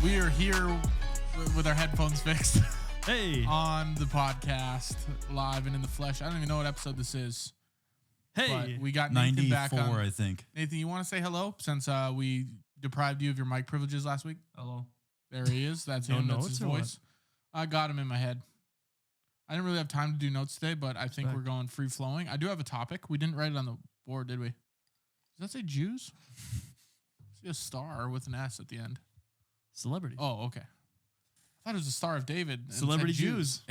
We are here with our headphones fixed. Hey. On the podcast, live and in the flesh. I don't even know what episode this is. Hey. But we got Nathan 94, back on. I think. Nathan, you want to say hello since we deprived you of your mic privileges last week? Hello. There he is. That's him. That's his voice. I got him in my head. I didn't really have time to do notes today, but I think we're going free flowing. I do have a topic. We didn't write it on the board, did we? Does that say Jews? I see a star with an S at the end. Celebrity. Oh, okay. I thought it was the Star of David. Celebrity Jews.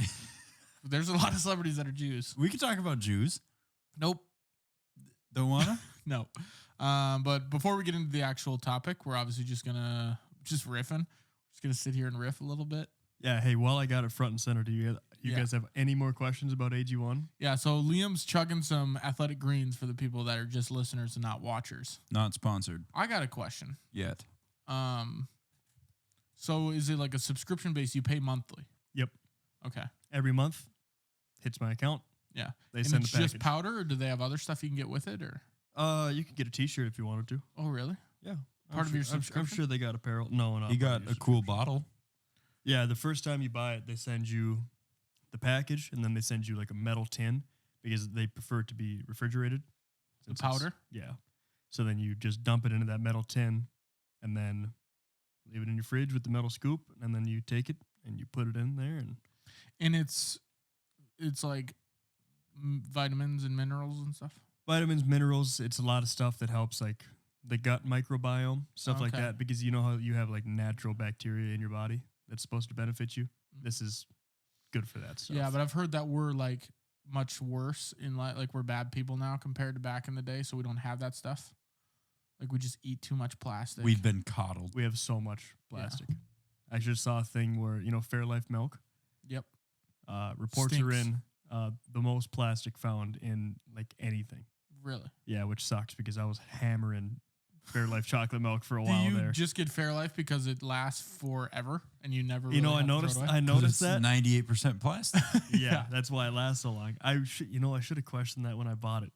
There's a lot of celebrities that are Jews. We could talk about Jews. Nope. Don't wanna? No. But before we get into the actual topic, we're obviously just riffing. Just gonna sit here and riff a little bit. Yeah. Hey, while I got it front and center, do you guys have any more questions about AG1? Yeah. So Liam's chugging some athletic greens for the people that are just listeners and not watchers. Not sponsored I got a question. yet. So is it like a subscription base? You pay monthly? Yep. Okay. Every month hits my account. Yeah. They and send it's a package. just powder, or do they have other stuff you can get with it, or? You can get a T-shirt if you wanted to. Oh, really? Yeah. Part of your subscription? I'm sure they got apparel. No, You got a cool bottle. Yeah, the first time you buy it, they send you the package, and then they send you like a metal tin because they prefer it to be refrigerated. The powder? Yeah. So then you just dump it into that metal tin, and then leave it in your fridge with the metal scoop, and then you take it and you put it in there, And it's like vitamins and minerals and stuff. Vitamins, minerals. It's a lot of stuff that helps like the gut microbiome, stuff like Okay. that. Because you know how you have like natural bacteria in your body that's supposed to benefit you. This is good for that stuff. Yeah, but I've heard that we're like much worse in like we're bad people now compared to back in the day, so we don't have that stuff. Like we just eat too much plastic. We've been coddled. We have so much plastic. I just saw a thing where Fairlife milk. Yep. Reports Stinks. are in the most plastic found in like anything. Really? Yeah, which sucks because I was hammering Fairlife chocolate milk for a Do while you there. just get Fairlife because it lasts forever and you never? You know, really I have to throw noticed. it away? I noticed that. 98% plastic. Yeah, that's why it lasts so long. I should have questioned that when I bought it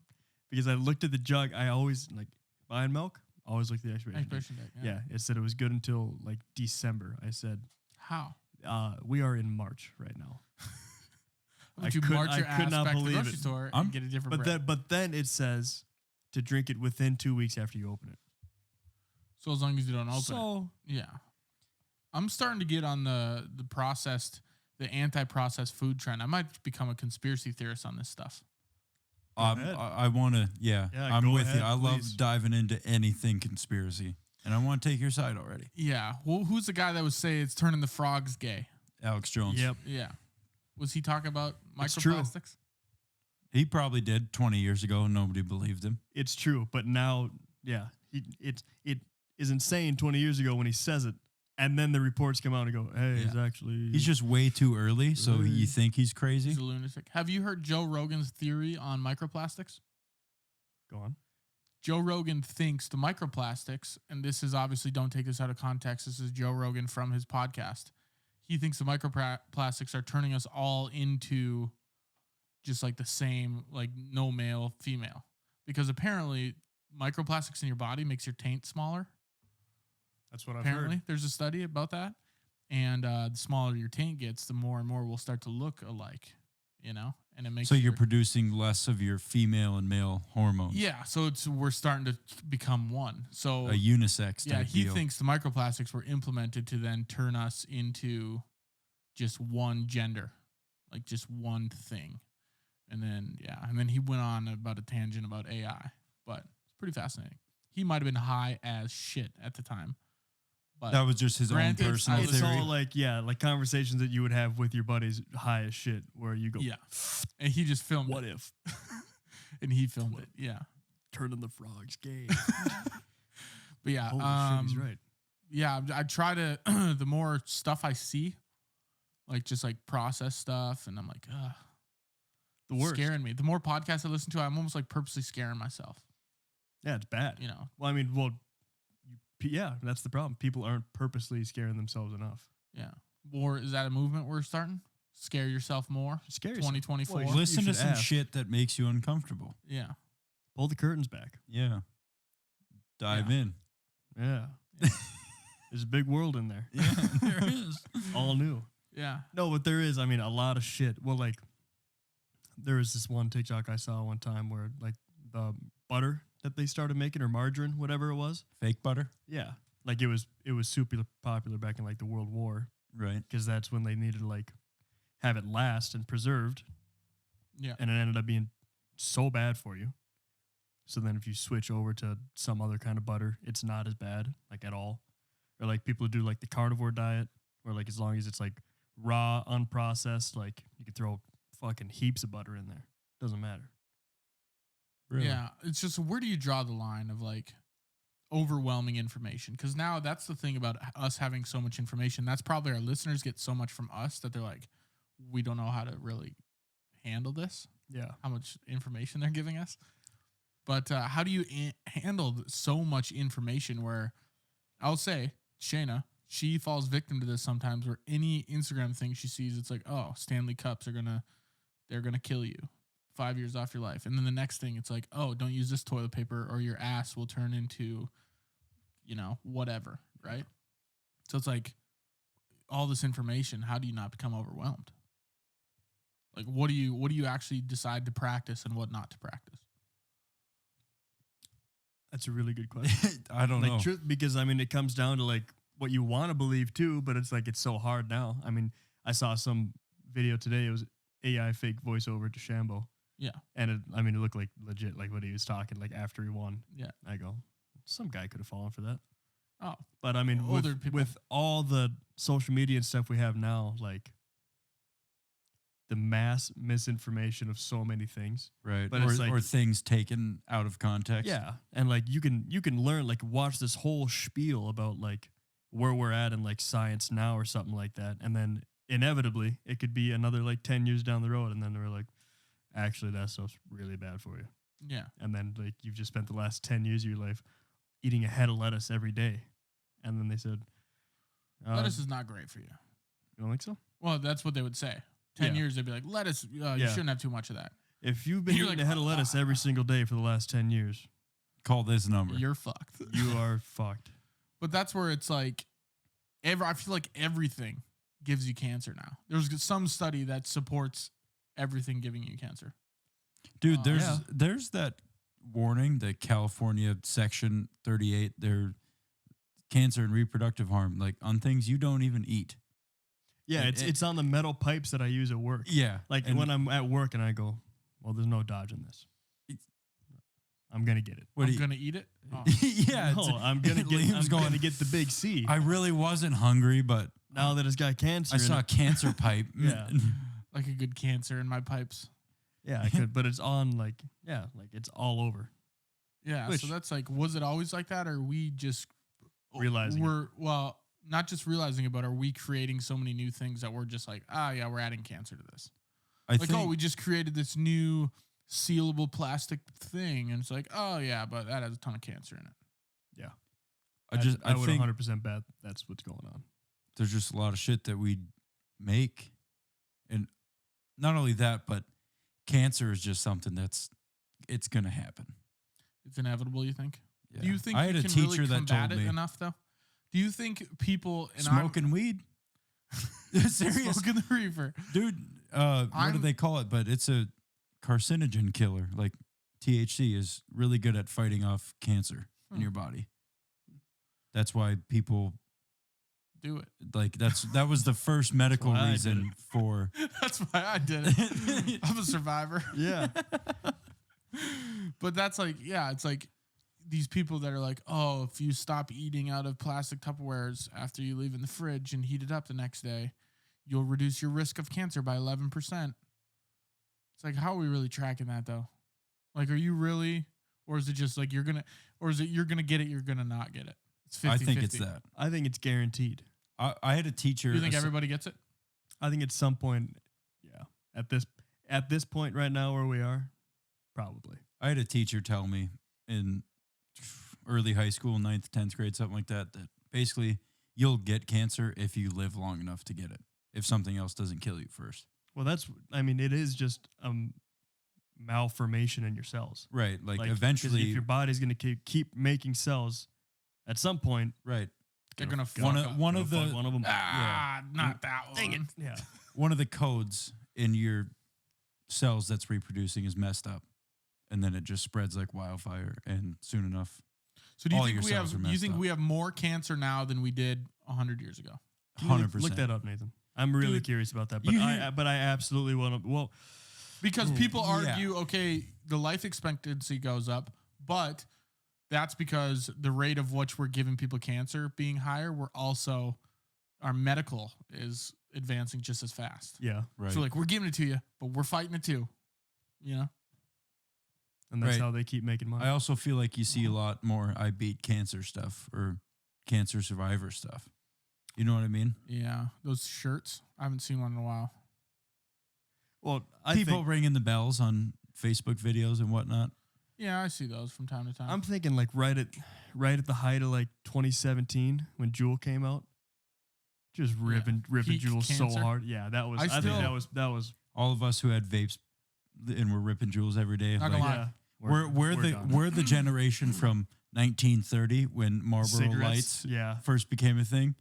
because I looked at the jug. I always like buying milk. Always look at the expiration date. Expiration date. Yeah, it said it was good until like December. I said, How? we are in March right now. Would you march your ass back to the grocery store and get a different brand? But then it says to drink it within 2 weeks after you open it. So as long as you don't open it. Yeah. I'm starting to get on the anti-processed food trend. I might become a conspiracy theorist on this stuff. I want to, I'm with you. I love please. diving into anything conspiracy, and I want to take your side already. Yeah. Well, who's the guy that would say it's turning the frogs gay? Alex Jones. Yep. Yeah. Was he talking about It's true. microplastics? He probably did 20 years ago, and nobody believed him. It's true, but now, it is insane 20 years ago when he says it, and then the reports come out and go, hey, He's just way too early, so you think he's crazy? He's a lunatic. Have you heard Joe Rogan's theory on microplastics? Go on. Joe Rogan thinks the microplastics, and this is obviously, don't take this out of context, this is Joe Rogan from his podcast. He thinks the microplastics are turning us all into just like the same, like no male, female. Because apparently microplastics in your body makes your taint smaller. That's what I've Apparently, heard. there's a study about that. And the smaller your taint gets, the more and more we'll start to look alike, And it makes So you're producing less of your female and male hormones. Yeah, so we're starting to become one. So A unisex type he deal. thinks the microplastics were implemented to then turn us into just one gender, like just one thing. And then he went on about a tangent about AI, but it's pretty fascinating. He might have been high as shit at the time. But That was just his own granted, personal I It's theory. all like conversations that you would have with your buddies high as shit where you go, yeah, and he just filmed what it. if And he filmed it, yeah. turning the frogs gay? But yeah, Holy shit, he's right. Yeah, I try to, the more stuff I see, like just like processed stuff, and I'm like, The worst. scaring me. The more podcasts I listen to, I'm almost like purposely scaring myself, Yeah, it's bad. Well, I mean, that's the problem. People aren't purposely scaring themselves enough. Yeah. Or is that a movement we're starting? Scare yourself more? Scare yourself. 2024? Well, Listen to should some ask. shit that makes you uncomfortable. Yeah. Pull the curtains back. Yeah. Dive in. Yeah. There's a big world in there. Yeah, there is. All new. Yeah. No, but there is. I mean, a lot of shit. Well, like, there was this one TikTok I saw one time where, like, the butter that they started making, or margarine, whatever it was. Fake butter. Yeah. Like, it was super popular back in, like, the World War. Right. Because that's when they needed to, like, have it last and preserved. Yeah. And it ended up being so bad for you. So then if you switch over to some other kind of butter, it's not as bad, like, at all. Or, like, people who do, like, the carnivore diet, where, like, as long as it's, like, raw, unprocessed, like, you could throw fucking heaps of butter in there. Doesn't matter. Really? Yeah. It's just, where do you draw the line of like overwhelming information? Because now that's the thing about us having so much information. That's probably our listeners get so much from us that they're like, we don't know how to really handle this, Yeah. how much information they're giving us. But how do you handle so much information where I'll say, Shayna, she falls victim to this sometimes, where any Instagram thing she sees, it's like, oh, Stanley Cups they're gonna kill you, 5 years off your life. And then the next thing, it's like, oh, don't use this toilet paper or your ass will turn into, whatever, right? So it's like all this information, how do you not become overwhelmed? Like, what do you actually decide to practice and what not to practice? That's a really good question. I don't know. Because, I mean, it comes down to, like, what you want to believe, too, but it's, like, it's so hard now. I mean, I saw some video today. It was AI fake voiceover to Shambo. Yeah. And, it looked like legit, like, what he was talking, like, after he won. Yeah. I go, some guy could have fallen for that. Oh. But, I mean, Older people. with all the social media and stuff we have now, like, the mass misinformation of so many things. Right. But it's like, or things taken out of context. yeah. And, like, you can learn, like, watch this whole spiel about, like, where we're at in, like, science now or something like that. And then inevitably it could be another, like, 10 years down the road. And then they're like, actually, that stuff's really bad for you. Yeah. And then, like, you've just spent the last 10 years of your life eating a head of lettuce every day. And then they said, Lettuce is not great for you. You don't think so? Well, that's what they would say. 10 years, they'd be like, lettuce, you shouldn't have too much of that. If you've been You're eating like, a head of lettuce every single day for the last 10 years, Call this number. You're fucked. you are fucked. But that's where it's like, I feel like everything gives you cancer now. There's some study that supports everything giving you cancer. Dude, Yeah. there's that warning, the California Section 38, their cancer and reproductive harm, like on things you don't even eat. Yeah, it's on the metal pipes that I use at work. Yeah. Like when I'm at work and I go, well, there's no dodging this. I'm gonna get it. I'm gonna eat it. Oh. Yeah. No, I'm gonna get the big C. I really wasn't hungry, but Now that it's got cancer, I saw a it. cancer pipe. Yeah. Like a good cancer in my pipes. Yeah, I could, but it's on like it's all over. Yeah. Which- So that's like, was it always like that, or we just Realizing it. not just realizing it, but are we creating so many new things that we're just like, we're adding cancer to this? I Like, think we just created this new sealable plastic thing, and it's like, oh yeah, but that has a ton of cancer in it. Yeah, I would think 100% bet that's what's going on. there's just a lot of shit that we make, and not only that, but cancer is just something it's gonna happen. It's inevitable, you think? Yeah. Do you think I had you a can teacher really that combat told it me enough, though? Do you think people smoking weed? Serious, smoking the reefer, dude. What do I'm- they call it? But it's a carcinogen killer. Like THC is really good at fighting off cancer in your body. That's why people do it. like that was the first medical why I did reason for. That's why I did it. I'm a survivor. Yeah, But that's like, it's like these people that are like, oh, if you stop eating out of plastic Tupperwares after you leave in the fridge and heat it up the next day, you'll reduce your risk of cancer by 11%. It's like, how are we really tracking that though? Like, are you really, or is it just like you're going to get it, you're going to not get it? It's 50-50. I think it's that. I think it's guaranteed. I had a teacher. You think everybody gets it? I think at some point, yeah. At this point right now where we are, probably. I had a teacher tell me in early high school, 9th, 10th grade, something like that basically you'll get cancer if you live long enough to get it, if something else doesn't kill you first. Well, it is just malformation in your cells. Right. Like 'cause eventually. if your body's going to keep making cells, at some point, right. They're gonna One fuck of up. one of the one of them. Not that one. Dang it. Yeah. one of the codes in your cells that's reproducing is messed up, and then it just spreads like wildfire, and soon enough, So do you all think your we have? cells are Do you messed think up. we have more cancer now than we did 100 years ago? 100%. Look that up, Nathan. I'm really Dude, curious about that, but you I absolutely want to. Well, Because people yeah. argue, okay, the life expectancy goes up, but that's because the rate of which we're giving people cancer being higher, we're also our medical is advancing just as fast. yeah, Right. So like we're giving it to you, but we're fighting it too. You know? and that's Right. how they keep making money. I also feel like you see a lot more I beat cancer stuff or cancer survivor stuff. You know what I mean? Yeah. Those shirts. I haven't seen one in a while. Well, I People think, ringing the bells on Facebook videos and whatnot. Yeah, I see those from time to time. I'm thinking like right at the height of like 2017 when Jewel came out, just ripping Peak Jewel so cancer. hard. Yeah, that was. I I think still- that was. All of us who had vapes and were ripping jewels every day. Not gonna lie. Yeah, We're the generation from 1930 when Marlboro cigarettes. Lights Yeah, first became a thing,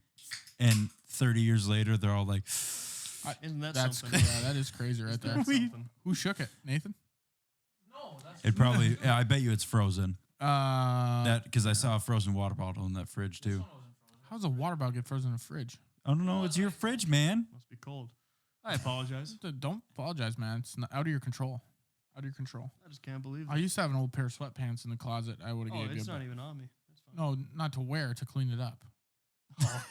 and 30 years later they're all like, isn't that That's something? yeah, that is crazy right there. That's something. Who shook it? Nathan? it probably. Yeah, I bet you it's frozen. Uh, That because I saw a frozen water bottle in that fridge too. how does a water bottle get frozen in a fridge? I don't know. It's your fridge, man. Must be cold. I apologize. Don't apologize, man. It's not out of your control. Out of your control. I just can't believe I used to have an old pair of sweatpants in the closet. I would have Oh, gave you. it's not even on me. That's fine. No, not to wear, to clean it up. Oh.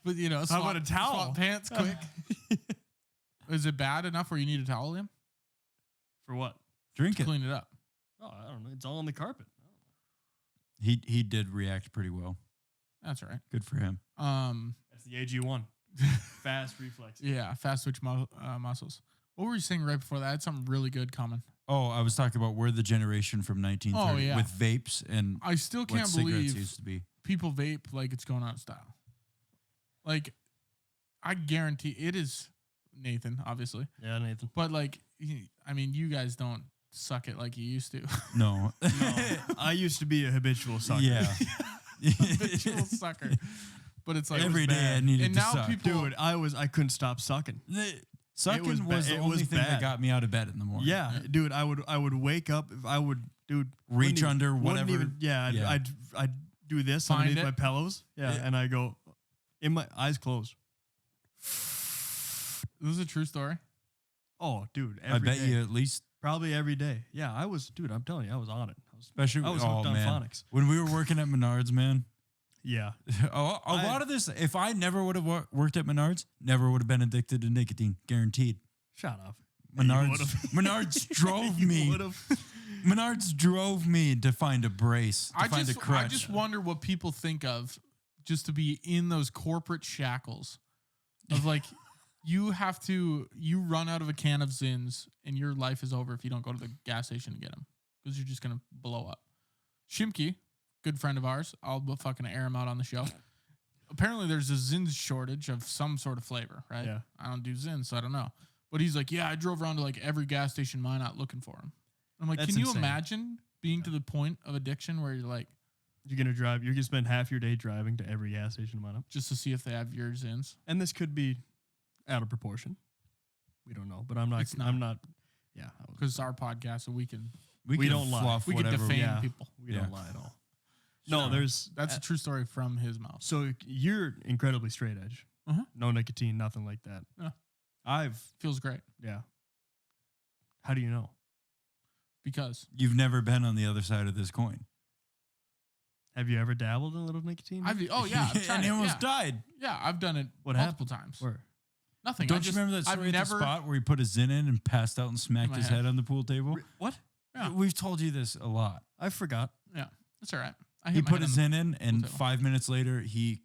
But you know, How about a towel? Swap pants quick. Is it bad enough where you need a towel in For what? Drink to it. clean it up? Oh, I don't know. It's all on the carpet. He did react pretty well. That's all right. Good for him. That's the AG1. Fast reflex. Yeah, fast switch muscles. What were you saying right before that? I had something really good coming. Oh, I was talking about we're the generation from 1930 Oh, yeah. with vapes and I still what can't cigarettes believe used to be. people vape like it's going out of style. Like, I guarantee it is Nathan, obviously, Yeah, Nathan. but like, I mean, you guys don't suck it like you used to. No. I used to be a habitual sucker. Yeah. Habitual sucker. But it's like Every day I needed and to now suck. people, Dude, I couldn't stop sucking. Sucking was was, ba- the it only was thing that bad. got me out of bed in the morning. Yeah, dude, I would wake up if I would, dude, Reach wouldn't under wouldn't whatever. Even, yeah, Yeah. I'd do this Find underneath it. my pillows. Yeah, Yeah. and I go in my eyes closed. this is a true story. Oh, dude, I bet you at least, probably every day. Yeah, I was, dude. I'm telling you, I was on it. especially I was oh, hooked on man. phonics. When we were working at Menards, man, Yeah, a lot of this, if I never would have worked at Menards, never would have been addicted to nicotine. Guaranteed. shut up. Menards drove me. Menards drove me to find a brace, to find a crutch. I just wonder what people think of just to be in those corporate shackles of like, you run out of a can of Zins and your life is over if you don't go to the gas station to get them because you're just going to blow up. Shimke, good friend of ours, I'll fucking air him out on the show. Apparently there's a Zins shortage of some sort of flavor, right? Yeah. I don't do Zins, so I don't know. But he's like, yeah, I drove around to like every gas station in Minot looking for him. I'm like, That's can you insane. imagine being to the point of addiction where you're like, You're gonna spend half your day driving to every gas station in Minot. just to see if they have your Zins? And this could be out of proportion. We don't know, but I'm not. It's not. I'm not. Yeah, I was- Because it's our podcast, so we can we don't lie. fluff we can whatever. defame yeah. people. we Yeah. don't lie at all. No, Sure. there's That's a true story from his mouth. so you're incredibly straight edge. Uh-huh. No nicotine, nothing like that. Yeah. I've Feels great yeah. How do you know? because You've never been on the other side of this coin. Have you ever dabbled in a little nicotine? I've I've tried and he it, almost yeah. died. Yeah, I've done it What multiple times. Where? Nothing. Don't you remember that I've story at the never. spot where he put a Zin in and passed out and smacked my his head. head on the pool table? What? Yeah. We've told you this a lot. I forgot. Yeah, that's all right. I He hit my put head his on Zin in, and table. 5 minutes later, he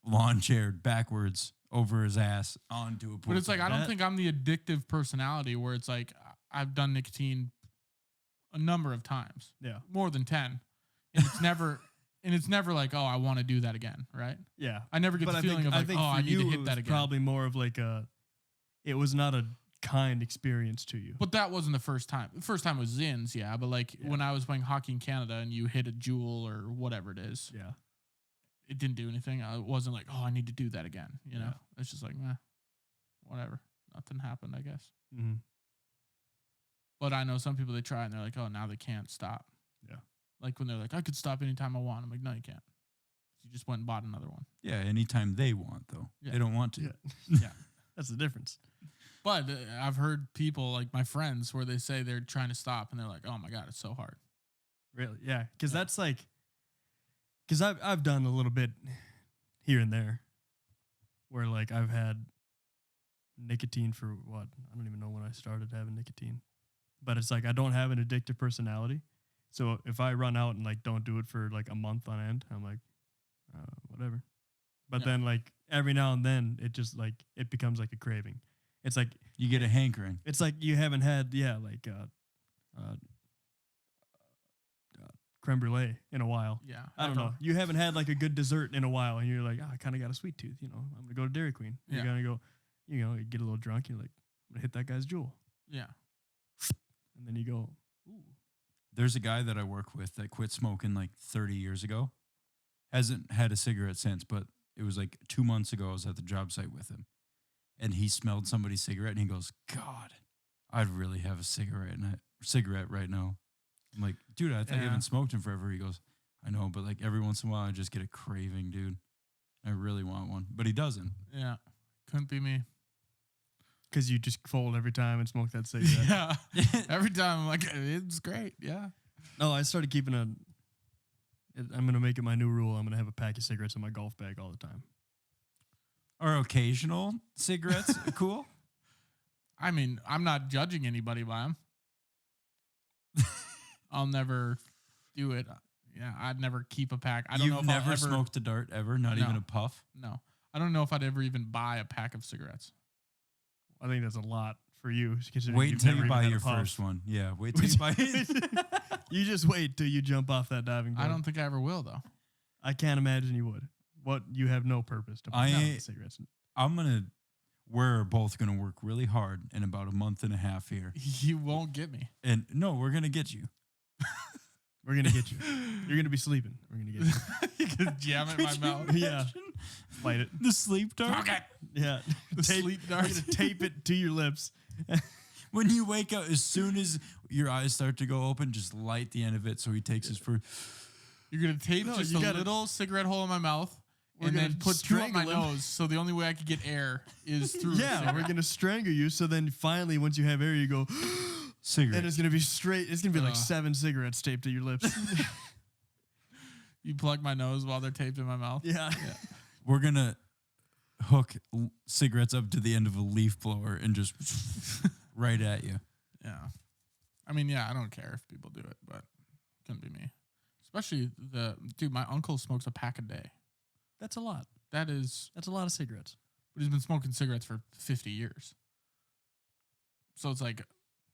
lawn chaired backwards over his ass onto a pool. But it's like I table. don't think I'm the addictive personality where it's like I've done nicotine a number of times, Yeah. more than 10, and it's never. And it's never like, oh, I want to do that again, right? Yeah. I never get But the I feeling think, of I like, think oh, for I need you, to it hit was that again. probably more of like it was not a kind experience to you. But that wasn't the first time. The first time was Zins, yeah. But like Yeah. when I was playing hockey in Canada and you hit a Jewel or whatever it is, Yeah. it didn't do anything. It wasn't like, oh, I need to do that again. You know, it's just like, whatever. Nothing happened, I guess. Mm-hmm. But I know some people, they try and they're like, oh, now they can't stop. Yeah. Like when they're like, I could stop anytime I want. I'm like, no, you can't. You just went and bought another one. Yeah, anytime they want, though. Yeah. They don't want to. Yeah. Yeah. That's the difference. But I've heard people, like my friends, where they say they're trying to stop and they're like, oh my God, it's so hard. Really? Yeah. Because that's like, because I've done a little bit here and there where like I've had nicotine for what? I don't even know when I started having nicotine. But it's like I don't have an addictive personality. So if I run out and like don't do it for like a month on end, I'm like, whatever. But then like every now and then it just like it becomes like a craving. It's like You get a hankering. it's like you haven't had creme brulee in a while. Yeah. I don't know. You haven't had like a good dessert in a while, and you're like, I kind of got a sweet tooth. You know, I'm gonna go to Dairy Queen. Yeah. You're gonna go, you know, you get a little drunk. You're like, I'm gonna hit that guy's jewel, Yeah. and then you go, ooh, There's a guy that I work with that quit smoking like 30 years ago. Hasn't had a cigarette since, but it was like 2 months ago. I was at the job site with him, and he smelled somebody's cigarette, and he goes, God, I'd really have a cigarette right now. I'm like, dude, I thought you haven't smoked in forever. He goes, I know, but like every once in a while, I just get a craving, dude. I really want one, but he doesn't. Yeah. Couldn't be me. because you just fold every time and smoke that cigarette. Yeah. Every time I'm like, it's great. Yeah. No, I started keeping I'm gonna make it my new rule. I'm gonna have a pack of cigarettes in my golf bag all the time. Or occasional cigarettes, cool. I mean, I'm not judging anybody by them. I'll never do it. Yeah, I'd never keep a pack. I don't know if never I'll ever smoked a dart ever, not even a puff. No, I don't know if I'd ever even buy a pack of cigarettes. I think that's a lot for you. Wait until you buy your first one. Yeah, wait till you buy it. You just wait till you jump off that diving board. I don't think I ever will, though. I can't imagine you would. What you have no purpose to buy cigarettes. We're both gonna work really hard in about a month and a half here. You won't get me. And no, we're gonna get you. We're gonna get you. You're gonna be sleeping. We're gonna get you. You can jam it in my mouth. Yeah. Light it. The sleep dart. Okay. Yeah. The sleep dart. You're gonna tape it to your lips. When you wake up, as soon as your eyes start to go open, just light the end of it so he takes his first. You're going to tape just a little cigarette hole in my mouth and then put two up my nose. So the only way I could get air is through Yeah, we're going to strangle you. So then finally, once you have air, you go, cigarette. And it's going to be straight. It's going to be like 7 cigarettes taped to your lips. You plug my nose while they're taped in my mouth. Yeah. We're going to hook cigarettes up to the end of a leaf blower and just right at you. Yeah. I mean, yeah, I don't care if people do it, but it couldn't be me. Especially my uncle smokes a pack a day. That's a lot. That's a lot of cigarettes. But he's been smoking cigarettes for 50 years. So it's like,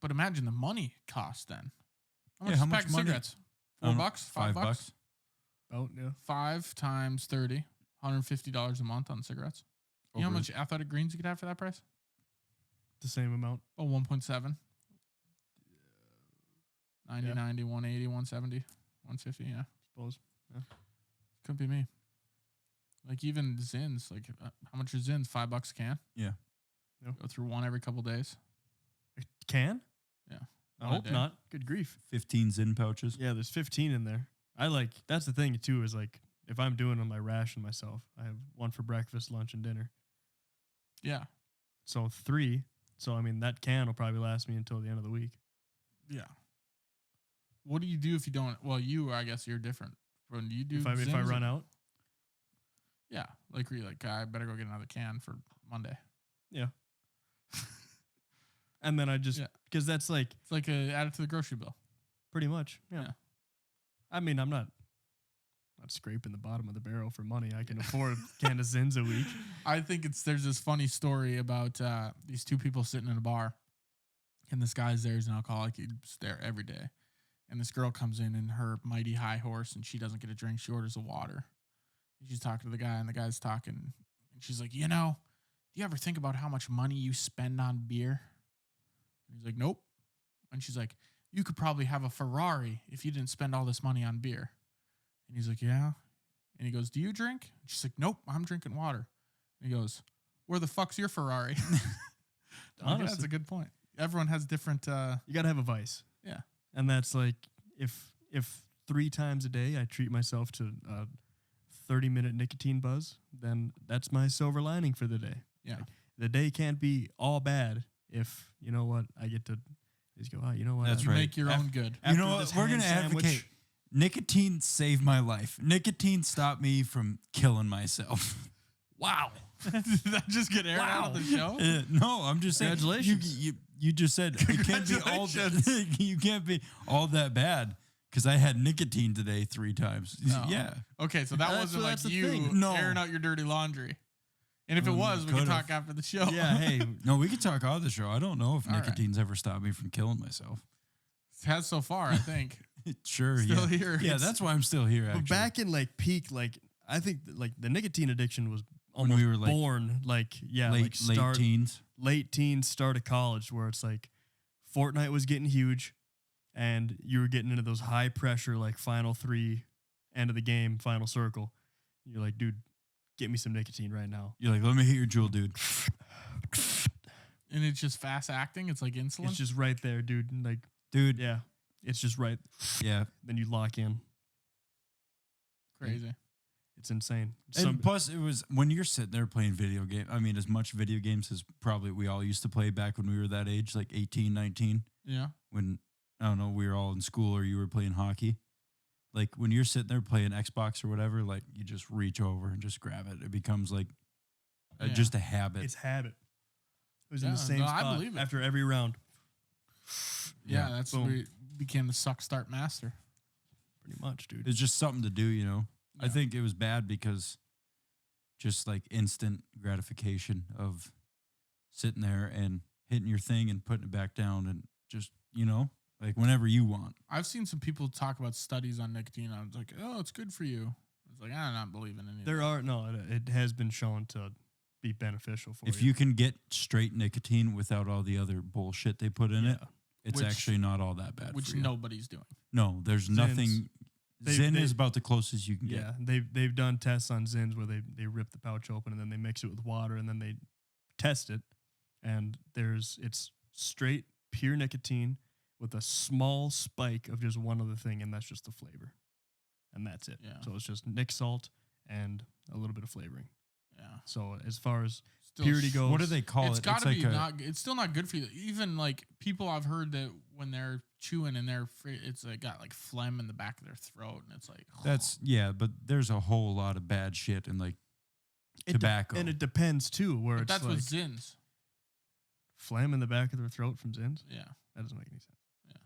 but imagine the money cost then. How much money? Cigarettes? $4? $5? Oh, yeah. 5 times 30, $150 a month on cigarettes. You know how much athletic greens you could have for that price? The same amount. Oh, 1.7. 90, 90, 180, 170, 150, yeah. Suppose. Yeah. Couldn't be me. Like even Zins, like how much are Zins? $5 a can? Yeah. No. Go through one every couple days. A can? Yeah. I hope not. Good grief. 15 Zin pouches. Yeah, there's 15 in there. That's the thing too, is like, if I'm doing on my ration myself, I have one for breakfast, lunch, and dinner. Yeah. So 3. So, I mean, that can will probably last me until the end of the week. Yeah. What do you do if you don't? Well, I guess you're different. When you do if I Zins run out? Yeah. Like, you're like, I better go get another can for Monday. Yeah. And then I just, because that's like. It's like add it to the grocery bill. Pretty much. Yeah. I mean, I'm not scraping the bottom of the barrel for money. I can afford a can of Zins a week. I think there's this funny story about these two people sitting in a bar, and this guy's there. He's an alcoholic. He's there every day. And this girl comes in her mighty high horse, and she doesn't get a drink. She orders a water. And she's talking to the guy, and the guy's talking. And she's like, do you ever think about how much money you spend on beer? And he's like, nope. And she's like, you could probably have a Ferrari if you didn't spend all this money on beer. And he's like, yeah. And he goes, do you drink? She's like, nope, I'm drinking water. And he goes, where the fuck's your Ferrari? Honestly, that's a good point. Everyone has different. You got to have a vice. Yeah. And that's like, if 3 times a day I treat myself to a 30-minute nicotine buzz, then that's my silver lining for the day. Yeah. Like, the day can't be all bad if, you know what, I get to just go, oh, you know what? That's You right. make your own good. You know what? We're going to advocate. Nicotine saved my life. Nicotine stopped me from killing myself. Wow. Did that just get aired out of the show? No, I'm just saying. Congratulations. You just said it can't be all you can't be all that bad because I had nicotine today 3 times. No. Yeah. Okay, so that wasn't like you No. airing out your dirty laundry. And if it was, we could talk after the show. Yeah, hey. No, we could talk on the show. I don't know if All right. nicotine's ever stopped me from killing myself. It has so far, I think. Sure, Still yeah. here. Yeah, that's why I'm still here. Actually. But back in like peak, like I think like the nicotine addiction was When almost we were, like, born like late teens. late teens, start of college, where it's like Fortnite was getting huge, and you were getting into those high pressure like final 3, end of the game, final circle. You're like, dude, get me some nicotine right now. You're like, let me hit your jewel, dude. And it's just fast acting. It's like insulin. It's just right there, dude. Like, Dude, yeah, it's just right. yeah. Then you lock in. crazy. It's insane. And plus, it was when you're sitting there playing video game. I mean, as much video games as probably we all used to play back when we were that age, like 18, 19. Yeah. When, I don't know, we were all in school or you were playing hockey. Like when you're sitting there playing Xbox or whatever, like you just reach over and just grab it. It becomes like just a habit. It's habit. It was in Yeah, the same no, I spot believe it. after every round. Yeah, that's boom. where he became the suck start master. Pretty much, dude. It's just something to do, you know. I Yeah. think it was bad because just like instant gratification of sitting there and hitting your thing and putting it back down and just, you know, like whenever you want. I've seen some people talk about studies on nicotine. I was like, oh, it's good for you. I was like, I'm not believing any of There that. are no. It has been shown to be beneficial for If you can get straight nicotine without all the other bullshit they put in it, it's Which- actually not all that bad. Which for you. nobody's doing. No, there's Zyns. nothing. They- Zyn they- is about the closest you can get. Yeah, they've done tests on Zyns where they rip the pouch open and then they mix it with water and then they test it, and it's straight pure nicotine with a small spike of just one other thing, and that's just the flavor, and that's it. Yeah. So it's just Nick salt and a little bit of flavoring. Yeah. So as far as Still purity goes, What do they call It's it? got to be like not. It's still not good for you. Even like people I've heard that when they're chewing and it's like got like phlegm in the back of their throat, and it's like but there's a whole lot of bad shit in like tobacco. and it depends too. Where But it's that's like what Zyns. phlegm in the back of their throat from Zyns. Yeah. That doesn't make any sense. Yeah.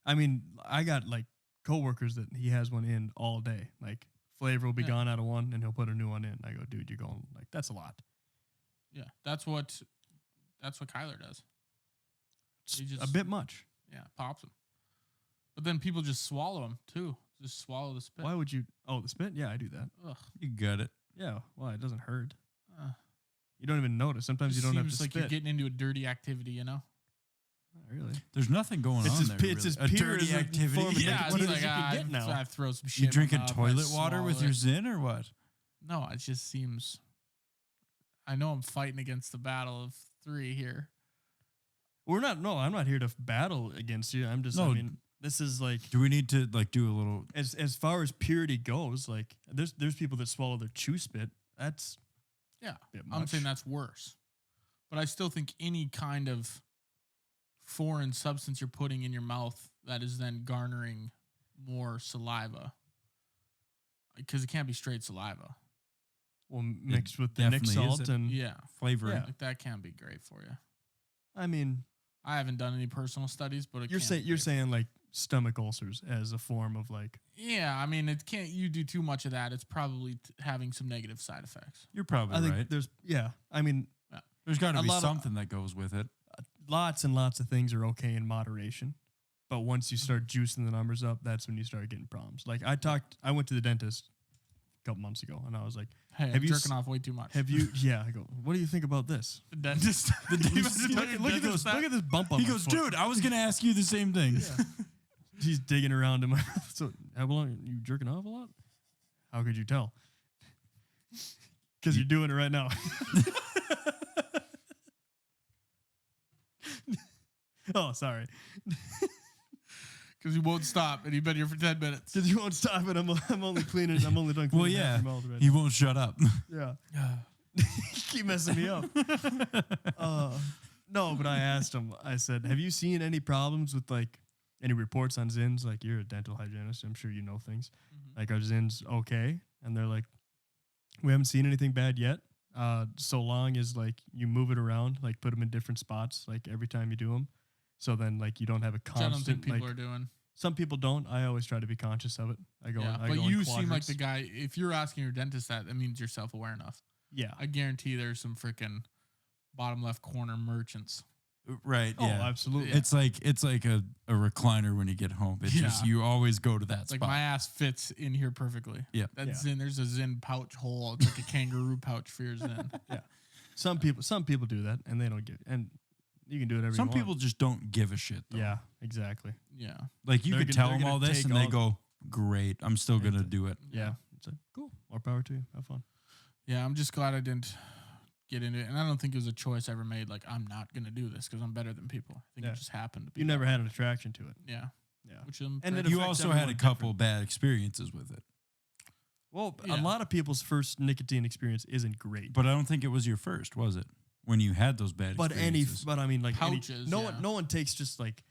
I mean, I got like coworkers that he has one in all day. Like flavor will be Yeah. gone out of one and he'll put a new one in. I go, dude, you're going like that's a lot. Yeah. That's what Kyler does. It's He a just- bit much. Yeah, pops them. But then people just swallow them too. Just swallow the spit. Why would you? Oh, the spit? Yeah, I do that. Ugh. you got it. Yeah. Well, it doesn't hurt. Uh, You don't even notice. Sometimes you don't have to seems like spit. you're getting into a dirty activity, you know? Not really. There's nothing going It's on as there. pi- it's really. as a pure dirty as a activity. form of Yeah, nicotine. What it's is like it you can get now? I throw some shit. You in my drinking mouth, I toilet water with swallow your it. Zyn or what? No, it just seems. I know I'm fighting against the battle of 3 here. We're not. No, I'm not here to battle against you. I'm just. No. I mean, this is like Do we need to like do a little? as far as purity goes. Like, there's people that swallow their chew spit. That's Yeah, a bit I'm much. saying that's worse. But I still think any kind of foreign substance you're putting in your mouth that is then garnering more saliva, because it can't be straight saliva. well mixed with the Nick definitely is salt it. and Yeah, Flavoring. Yeah. like that can't be great for you. I mean, I haven't done any personal studies, but it you're can saying be you're great. saying like stomach ulcers as a form of like Yeah, I mean, it can't. You do too much of that, it's probably having some negative side effects. You're probably I think right. there's I mean There's got to a be lot of- something that goes with it. lots and lots of things are okay in moderation, but once you start juicing the numbers up, that's when you start getting problems. Like I went to the dentist a couple months ago and I was like, Hey, Have I'm you jerking off way too much. have you yeah, I go, what do you think about this? The dentist. The dentist- Look at this bump on He my goes, foot. dude, I was gonna ask you the same thing. He's digging around in my mouth. So how long you jerking off a lot? How could you tell? Because you're doing it right now. Oh, sorry. Because you won't stop, and you've been here for 10 minutes. Because you won't stop it. I'm only cleaning. I'm only done cleaning. Well, yeah, half your mouth right he now. won't shut up. Yeah. Keep messing me up. No, but I asked him. I said, "Have you seen any problems with like any reports on Zins? Like you're a dental hygienist. I'm sure you know things. Like are Zins okay?" And they're like, "We haven't seen anything bad yet. So long as like you move it around, like put them in different spots, like every time you do them. So then like you don't have a Which I constant. don't think people like, are doing. Some people don't. I always try to be conscious of it. I go. Yeah, I but go in you seem like quadrants. the guy. If you're asking your dentist that means you're self-aware enough. Yeah. I guarantee there's some freaking bottom left corner merchants. Right. Oh, Yeah. absolutely. Yeah. It's like a recliner when you get home. It's just Yeah. you always go to that It's like spot. my ass fits in here perfectly. Yeah. That's Zin. There's a Zin pouch hole. It's like a kangaroo pouch for your Zin. Some people do that, and they don't get. And you can do it every. Some people just don't give a shit. Though. Yeah, exactly. Yeah. Like you They're could gonna- tell they're them all gonna this, take and they all- go, "Great, I'm still gonna Exactly. do it." Yeah, it's like cool. More power to you. Have fun. Yeah, I'm just glad I didn't get into it. And I don't think it was a choice I ever made. Like, I'm not going to do this because I'm better than people. I think Yeah. it just happened to be. You never had an attraction to it. Yeah. Yeah. Which I'm And proud it of. You affects also had a everyone couple bad experiences with it, Well, Yeah. a lot of people's first nicotine experience isn't great. but I don't think it was your first, was it? When you had those bad But experiences. I mean, like Pouches, no yeah. one takes just like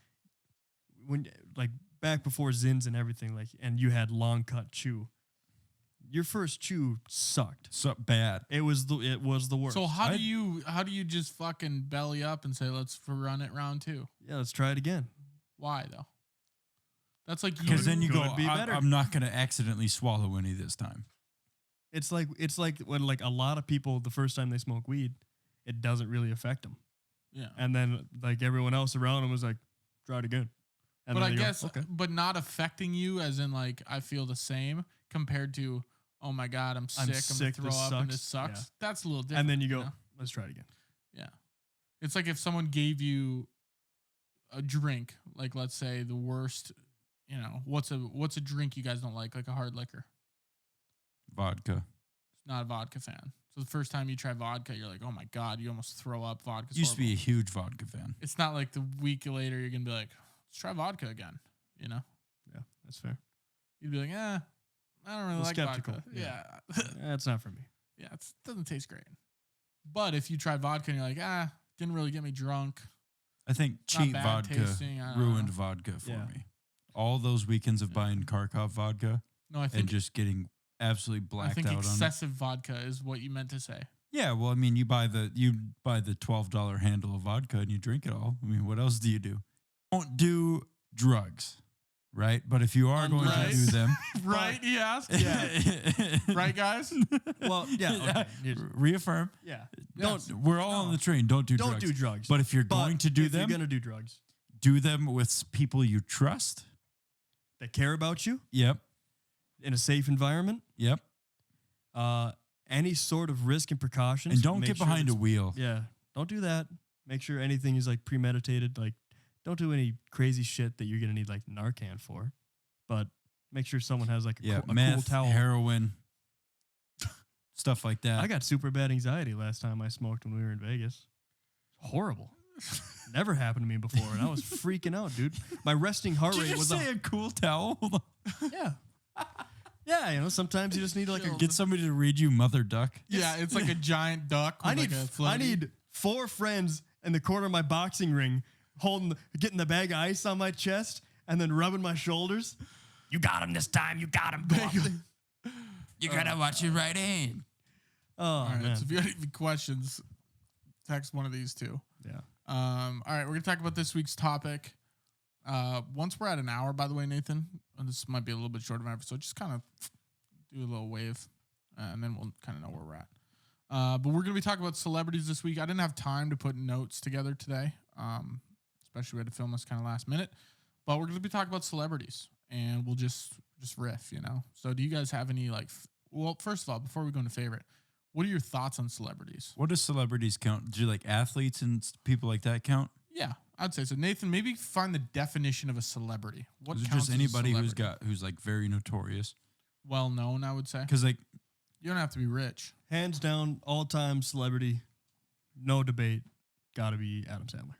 when like back before Zins and everything like, and you had long cut chew. Your first chew sucked. so bad. It was the worst. So how do you just fucking belly up and say, let's run it round two? Yeah, let's try it again. Why though? That's like Because then you go, Could be better. I'm not going to accidentally swallow any this time. It's like when like a lot of people the first time they smoke weed, it doesn't really affect them, yeah. and then like everyone else around them was like, try it again. And But then I they go, guess, okay. but not affecting you as in like, I feel the same compared to, oh my God, I'm sick. I'm going sick, to throw this up and this sucks. sucks. Yeah. That's a little different. And then you go, know? let's try it again. Yeah. It's like if someone gave you a drink, like let's say the worst, what's a drink you guys don't like a hard liquor? Vodka. Not a vodka fan. So the first time you try vodka, you're like, oh my God, you almost throw up. Vodka's Used to be a horrible. huge vodka fan. It's not like the week later you're going to be like, let's try vodka again, Yeah, that's fair. You'd be like, I don't really Well, like skeptical, vodka. yeah. Yeah. That's not for me. Yeah, it doesn't taste great. But if you try vodka and you're like, didn't really get me drunk. I think Not cheap bad vodka tasting, I don't ruined know. vodka for Yeah. me. All those weekends of Yeah. buying Kharkov vodka No, I and think just getting absolutely I blacked think out on it. excessive vodka is what you meant to say. Yeah, well, I mean, you buy the $12 handle of vodka and you drink it all. I mean, what else do you do? Don't do drugs, right? But if you are going to Right. do them, Right? He asked. yeah, Right, guys? Well, yeah, okay. reaffirm. Yeah. Yes. We're all on the train. Don't do Don't drugs. do drugs. But if you're But going to do if them, you're gonna do drugs do them with people you trust. that care about you Yep. in a safe environment, Yep. any sort of risk and precautions, And don't make get sure behind a it's- wheel. Yeah, don't do that. Make sure anything is like premeditated. Like, don't do any crazy shit that you're gonna need like Narcan for. But make sure someone has like Yeah, a cool meth, towel. heroin, stuff like that. I got super bad anxiety last time I smoked when we were in Vegas. Horrible. Never happened to me before, and I was freaking out, dude. My resting heart Did rate you was just say a cool towel? yeah, yeah. Sometimes you just need like a. Get somebody to read you Mother Duck. Yeah, it's like a giant duck. With I need like a I floaty. need 4 friends in the corner of my boxing ring, getting the bag of ice on my chest, and then rubbing my shoulders. You got him this time. You got him. You gotta watch your right hand. Oh All right, man, so if you have any questions, text one of these two. yeah. All right, we're gonna talk about this week's topic. Once we're at an hour, by the way, Nathan, and this might be a little bit short of an episode. Just kind of do a little wave, and then we'll kind of know where we're at. But we're gonna be talking about celebrities this week. I didn't have time to put notes together today, especially we had to film this kind of last minute. But we're gonna be talking about celebrities, and we'll just riff, So, do you guys have any well, first of all, before we go into favorite, what are your thoughts on celebrities? What does celebrities count? Do like athletes and people like that count? Yeah, I'd say so. Nathan, maybe find the definition of a celebrity. What Is it counts just as a anybody celebrity? who's like very notorious? Well known, I would say. Because like You don't have to be rich. Hands down, all-time celebrity, no debate, got to be Adam Sandler.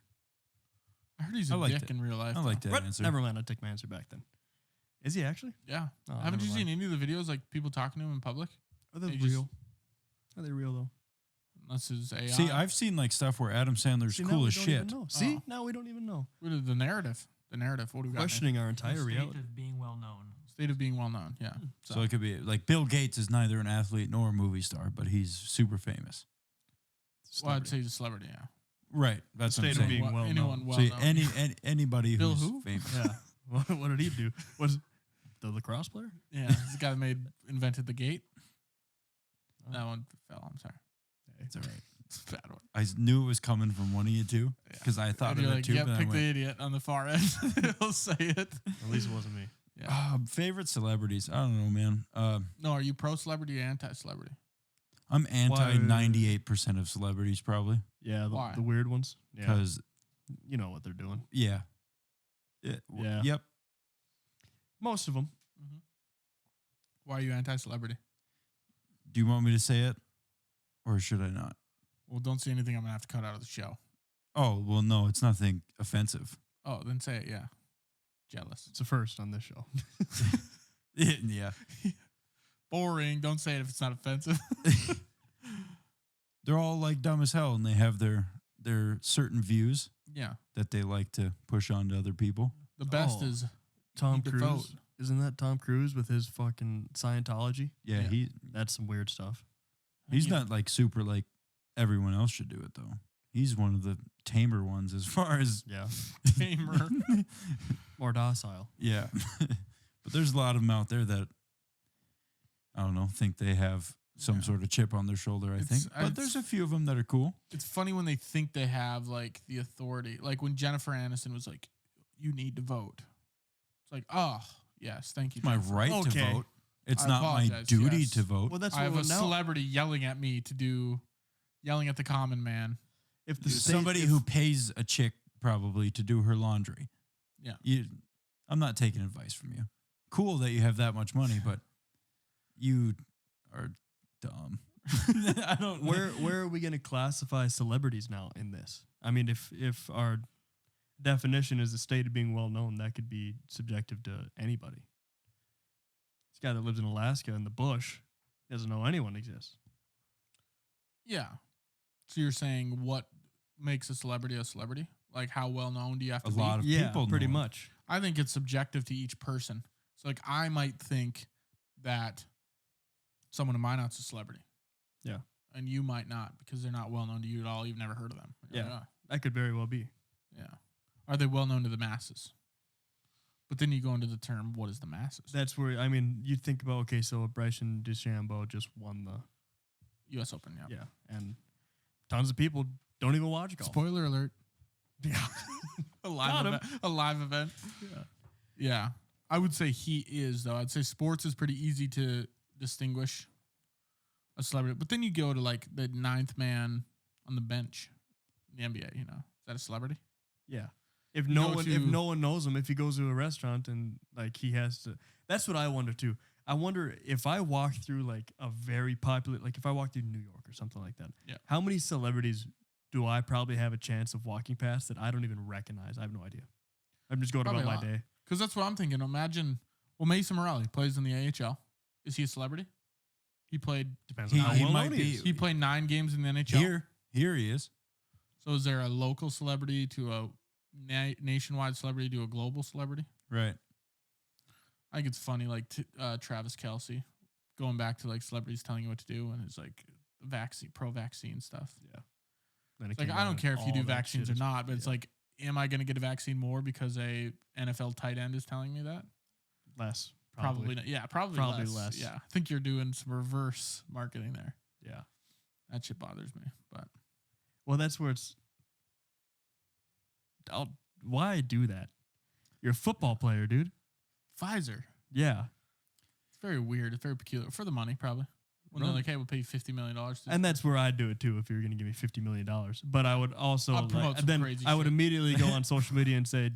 I heard he's I a liked dick it. in real life. I like that What? answer. Never mind, I take my answer back then. Is he actually? Yeah. Oh, Haven't never you mind. seen any of the videos like people talking to him in public? Are they They just- real? Are they real though? Unless it's AI. See, I've seen like stuff where Adam Sandler's See, now cool we as don't shit. even know. See, Oh. now we don't even know. What is the narrative? The narrative. What do we got? Questioning our The entire state reality. of being well known. State of being well known. Yeah. So it could be like Bill Gates is neither an athlete nor a movie star, but he's super famous. Well, I'd say he's a celebrity. Yeah. Right. That's what I'm State of saying. being well anyone known. well So known. anybody Bill who's who? famous. Yeah. What did he do? Was the lacrosse player? Yeah. He's the guy that invented the gate. That one fell. I'm sorry. It's all right. It's a bad one. I knew it was coming from one of you two because I thought And of you're it like, too. yeah, but I pick the went, idiot on the far end. He'll say it. At least it wasn't me. Yeah. favorite celebrities? I don't know, man. No, are you pro celebrity or anti celebrity? I'm anti Why- 98% of celebrities probably Yeah, Why? the weird ones. Yeah, because you know what they're doing. yeah. Yeah. Yep. Most of them. Why are you anti celebrity? Do you want me to say it or should I not? Well, don't say anything I'm going to have to cut out of the show. Oh, well, no, it's nothing offensive. Oh, then say it. Yeah. Jealous. It's a first on this show. Yeah. Boring. Don't say it if it's not offensive. They're all like dumb as hell and they have their certain views Yeah. that they like to push on to other people. The best Oh. is Tom Need to Cruise. vote. Isn't that Tom Cruise with his fucking Scientology? Yeah, Yeah. That's some weird stuff. he's Yeah. not like super like everyone else should do it though. He's one of the tamer ones as far as Yeah. tamer. More docile. yeah. But there's a lot of them out there that I don't know, think they have some Yeah. sort of chip on their shoulder, I It's- think. But it's- there's a few of them that are cool. It's funny when they think they have like the authority. Like when Jennifer Aniston was like, "You need to vote." It's like, oh yes, thank you. It's my Jennifer. right Okay. to vote. It's I not my apologize, duty yes. to vote. Well, that's I have what a now. celebrity yelling at me to do, yelling at the common man. If the state, Somebody if- who pays a chick probably to do her laundry. Yeah. I'm not taking advice from you. Cool that you have that much money, but you are dumb. I don't where are we going to classify celebrities now in this? I mean, if our definition is the state of being well known, that could be subjective to anybody. This guy that lives in Alaska in the bush doesn't know anyone exists. Yeah. So you're saying what makes a celebrity? Like how well known do you have to a be? lot of Yeah, people pretty know. much. I think it's subjective to each person. So like I might think that someone in my out's a celebrity. Yeah. And you might not because they're not well known to you at all. You've never heard of them. You're Yeah. like, That could very well be. yeah. Are they well known to the masses? But then you go into the term, what is the masses? That's where, I mean, you think about, okay, so Bryson DeChambeau just won the, U.S. Open, yeah. yeah, and tons of people don't even watch golf. Spoiler alert. Yeah. A live Got him. event. A live event. Yeah. Yeah. I would say he is, though. I'd say sports is pretty easy to distinguish a celebrity. But then you go to like the ninth man on the bench in the NBA, you know. Is that a celebrity? Yeah. If You no go one to- if no one knows him, if he goes to a restaurant and like he has to, that's what I wonder too. I wonder if I walk through like a very popular, like if I walk through New York or something like that, Yeah. how many celebrities do I probably have a chance of walking past that I don't even recognize? I have no idea. I'm just going Probably about a my lot. day. Because that's what I'm thinking. Imagine, well, Mason Morelli plays in the AHL. Is he a celebrity? He played. Depends He- on how he well might known be- he is. He played 9 games in the NHL. Here he is. So is there a local celebrity to a nationwide celebrity to a global celebrity? Right. I think it's funny, like Travis Kelce going back to like celebrities telling you what to do, and it's like vaccine, pro-vaccine stuff. Yeah. Then it It's like came I out don't and care if you all do that vaccines shit or is- not, but it's yeah. like, am I going to get a vaccine more because a NFL tight end is telling me that? less. Probably not. Yeah, probably less. Yeah, I think you're doing some reverse marketing there. Yeah. That shit bothers me. But Well, that's where it's. Why do that? You're a football player, dude. Pfizer, Yeah. it's very weird. It's very peculiar for the money, probably. When they're Right. like, "Hey, we'll pay you $50 million." And that's where I'd do it too if you were going to give me $50 million. But I would also, I'll promote some then crazy I would shit. immediately go on social media and say,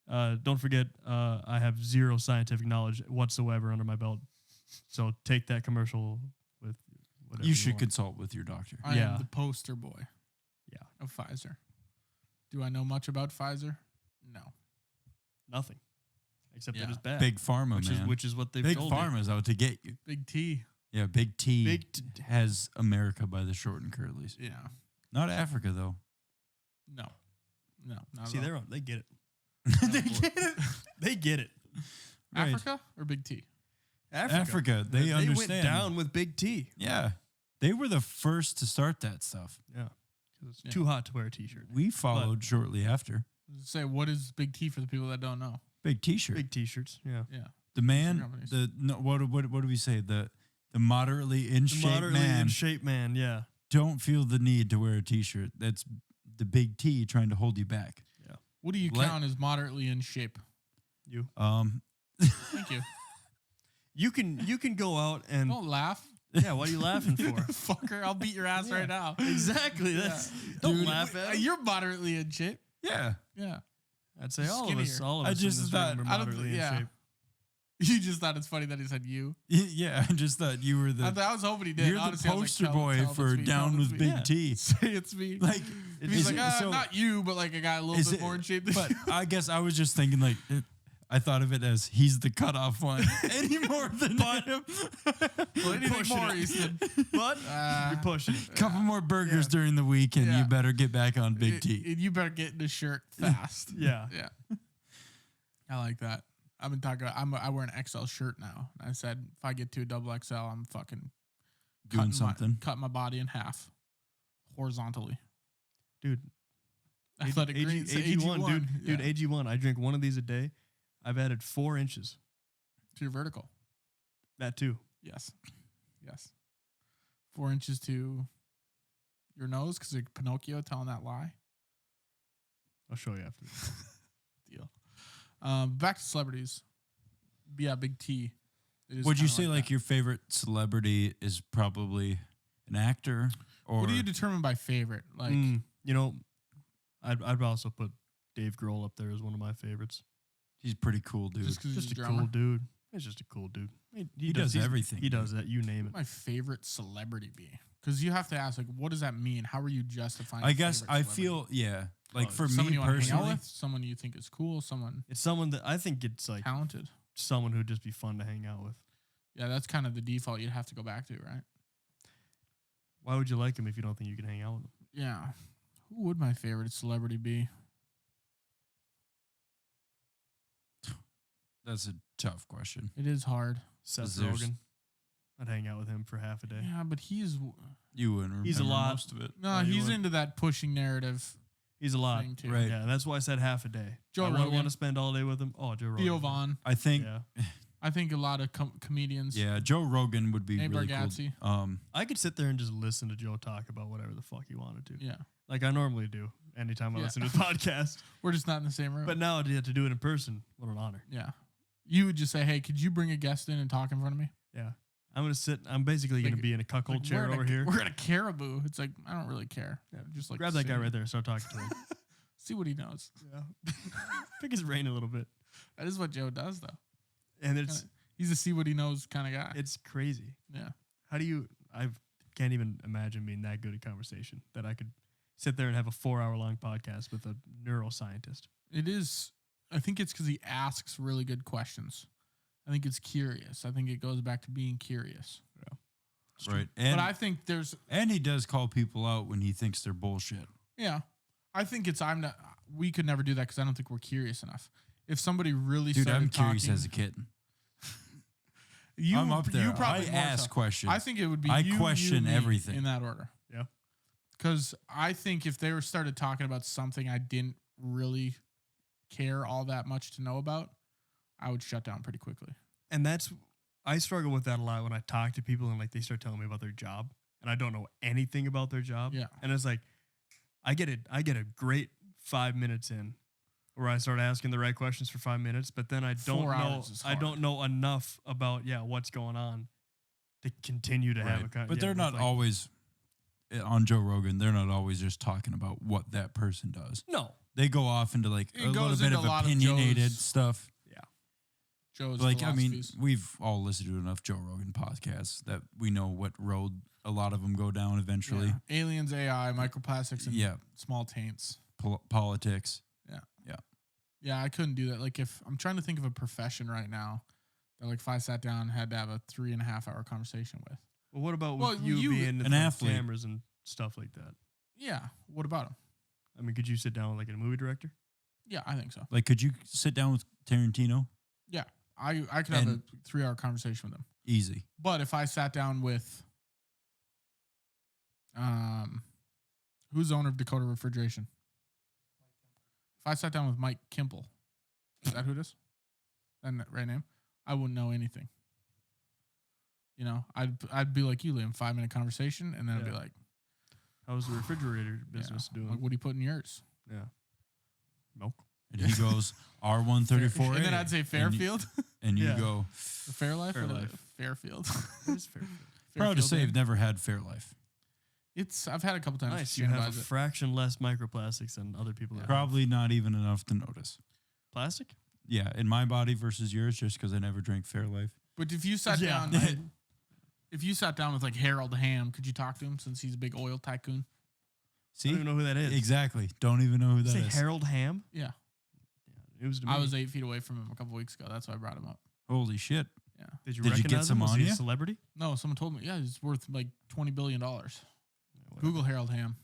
don't forget, I have zero scientific knowledge whatsoever under my belt. So take that commercial with whatever You should want. consult with your doctor. I Yeah. am the poster boy. Yeah. Of Pfizer. Do I know much about Pfizer? No. Nothing. Except Yeah. that it's bad. Big Pharma, man. Which is what they've Big told me. Pharma's out to get you. Big T. Yeah, Big T Big has America by the short and curlies. Yeah. Not Africa, though. No. No. Not See, at all. they get it. They get it. They get it. Right. Africa or Big T? Africa, they went understand. down with Big T. Yeah. They were the first to start that stuff. Yeah. 'Cause it's Yeah. too hot to wear a T-shirt. We followed shortly after. Say, what is Big T for the people that don't know? Big T-shirt. Big T-shirts. Yeah. Yeah. The man, companies. what do we say? The moderately in shape Moderately man in shape man. Yeah. don't feel the need to wear a T-shirt. That's the Big T trying to hold you back. What do you Let- count as moderately in shape? You. Thank you. You can go out and Don't laugh. yeah. What are you laughing for? Fucker, I'll beat your ass right now. Exactly. That's don't Dude, laugh at. 'em. You're moderately in shape. Yeah. Yeah. I'd say all of us. Skinnier. All of I us. just in this thought- room are I don't- moderately in yeah. shape. You just thought it's funny that he said you. Yeah, I just thought you were I was hoping he did. you're Honestly, the I was poster like, tell boy him for it's me, down tell him with it's me. Big Yeah. T. Say it's me. Like, He's like, so- not you, but like a guy a little is bit it- more in shape than But you. I guess I was just thinking like I thought of it as he's the cutoff one any more than him. Well, anything pushing more, it. Easton. But you're pushing it. Couple more burgers Yeah. during the week, and Yeah. you better get back on Big T. You better get in the shirt fast. Yeah. Yeah. I like that. I've been talking. I wear an XL shirt now. I said if I get to a double XL, I'm fucking Doing something. Cut my body in half horizontally. Dude. Athletic Greens, AG1, dude. Yeah. AG1. I drink one of these a day. I've added 4 inches. To your vertical. That too. Yes. Yes. 4 inches to your nose because you're Pinocchio telling that lie. I'll show you after this. Deal. Back to celebrities. Yeah, Big T. It is Would you kinda say like that. your favorite celebrity is probably an actor, or What do you determine by favorite? Like, You know, I'd also put Dave Grohl up there as one of my favorites. he's pretty cool, dude? just because he's Just a a drummer. cool dude. He's just a cool dude. He does he's- everything, He dude. does that. You name it. My favorite celebrity be? Because you have to ask, like, what does that mean? How are you justifying? I your guess favorite I celebrity? feel like Oh, for someone me you want to hang out personally, with, someone you think is cool, someone It's someone that I think it's like talented. someone who'd just be fun to hang out with. Yeah, that's kind of the default you'd have to go back to, right? Why would you like him if you don't think you can hang out with him? Yeah. Who would my favorite celebrity be? that's a tough question. It is hard. Seth There's- Rogen. I'd hang out with him for half a day. Yeah, but he's You wouldn't remember He's a lot. most of it. no, you he's would. into that pushing narrative He's a lot. thing too. Right. Yeah, that's why I said half a day. Joe I wouldn't Rogan. want to spend all day with him. Oh, Joe Rogan. Theo Vaughn. I think, Yeah. I think a lot of comedians. yeah, Joe Rogan would be Nate really Bargatze. cool. I could sit there and just listen to Joe talk about whatever the fuck he wanted to. Yeah. Like I normally do anytime I Yeah. listen to his podcast. We're just not in the same room. But now to get to do it in person, what an honor. yeah. You would just say, hey, could you bring a guest in and talk in front of me? Yeah. I'm basically going to Like- be in a cuckold chair we're in over a, here. We're in a caribou. It's like, I don't really care. Yeah, just like Grab that guy sit- right there. Start talking to him. See what he knows. Yeah. Pick his brain a little bit. That is what Joe does, though. And it's He's a see what he knows kind of guy. it's crazy. Yeah. How do you I can't even imagine being that good at conversation that I could sit there and have a 4-hour long podcast with a neuroscientist. It is. I think it's because he asks really good questions. I think it's curious. I think it goes back to being curious. right, But and I think there's, and he does call people out when he thinks they're bullshit. yeah, I think it's, I'm not, we could never do that because I don't think we're curious enough. If somebody really Dude, started I'm curious talking, as a kitten. you, I'm up there. You probably I more ask so. questions. I think it would be I you, question me everything. in that order. Yeah. Because I think if they were started talking about something I didn't really care all that much to know about, I would shut down pretty quickly. And that's I struggle with that a lot when I talk to people and like they start telling me about their job and I don't know anything about their job. Yeah. And it's like I get a great 5 minutes in where I start asking the right questions for 5 minutes, but then I don't 4 know hours is I hard. don't know enough about what's going on to continue to have a Right. conversation. But they're not always on Joe Rogan. They're not always just talking about what that person does. No. They go off into like It a little goes bit into of a lot of opinionated Joe's- stuff. Joe's Like, I mean, philosophies. we've all listened to enough Joe Rogan podcasts that we know what road a lot of them go down eventually. Yeah. Aliens, AI, microplastics, and Yeah. small taints. Politics. Yeah, I couldn't do that. Like, if I'm trying to think of a profession right now that, like, if I sat down and had to have a 3.5 hour conversation with. Well, what about Well, with you you- being in an front of athlete. cameras and stuff like that? Yeah. What about him? I mean, could you sit down with like a movie director? Yeah, I think so. Like, could you sit down with Tarantino? Yeah. I could have a And- 3 hour conversation with him. Easy. But if I sat down with who's the owner of Dakota Refrigeration? If I sat down with Mike Kimple, is that who it is? That right name? I wouldn't know anything. You know, I'd be like you, Liam, 5-minute conversation, and then I'd be Yeah. like, How's the refrigerator yeah, business doing? like, what do you put in yours? Yeah. Milk. And he goes, R134A. And then I'd say Fairfield, And you Yeah. go, the Fairlife, or the Fairlife. Fairfield. What is Fairfield? proud to Fairfield, say eh? I've never had Fairlife. I've had a couple times. Nice. to You have advise a it. fraction less microplastics than other people. that have. Probably not even enough to notice. Plastic. Yeah, in my body versus yours, just because I never drank Fairlife. But if you sat Yeah. down, if you sat down with like Harold Ham, could you talk to him since he's a big oil tycoon? I See? don't even know who that is. Exactly. Don't even know who that Say is. Harold Ham. Yeah, It was. To I me. was 8 feet away from him a couple weeks ago. That's why I brought him up. Holy shit. Did you Did you get recognize some him? Was on he a ya? celebrity? No, someone told me. Yeah, he's worth like $20 billion. Google Harold Ham.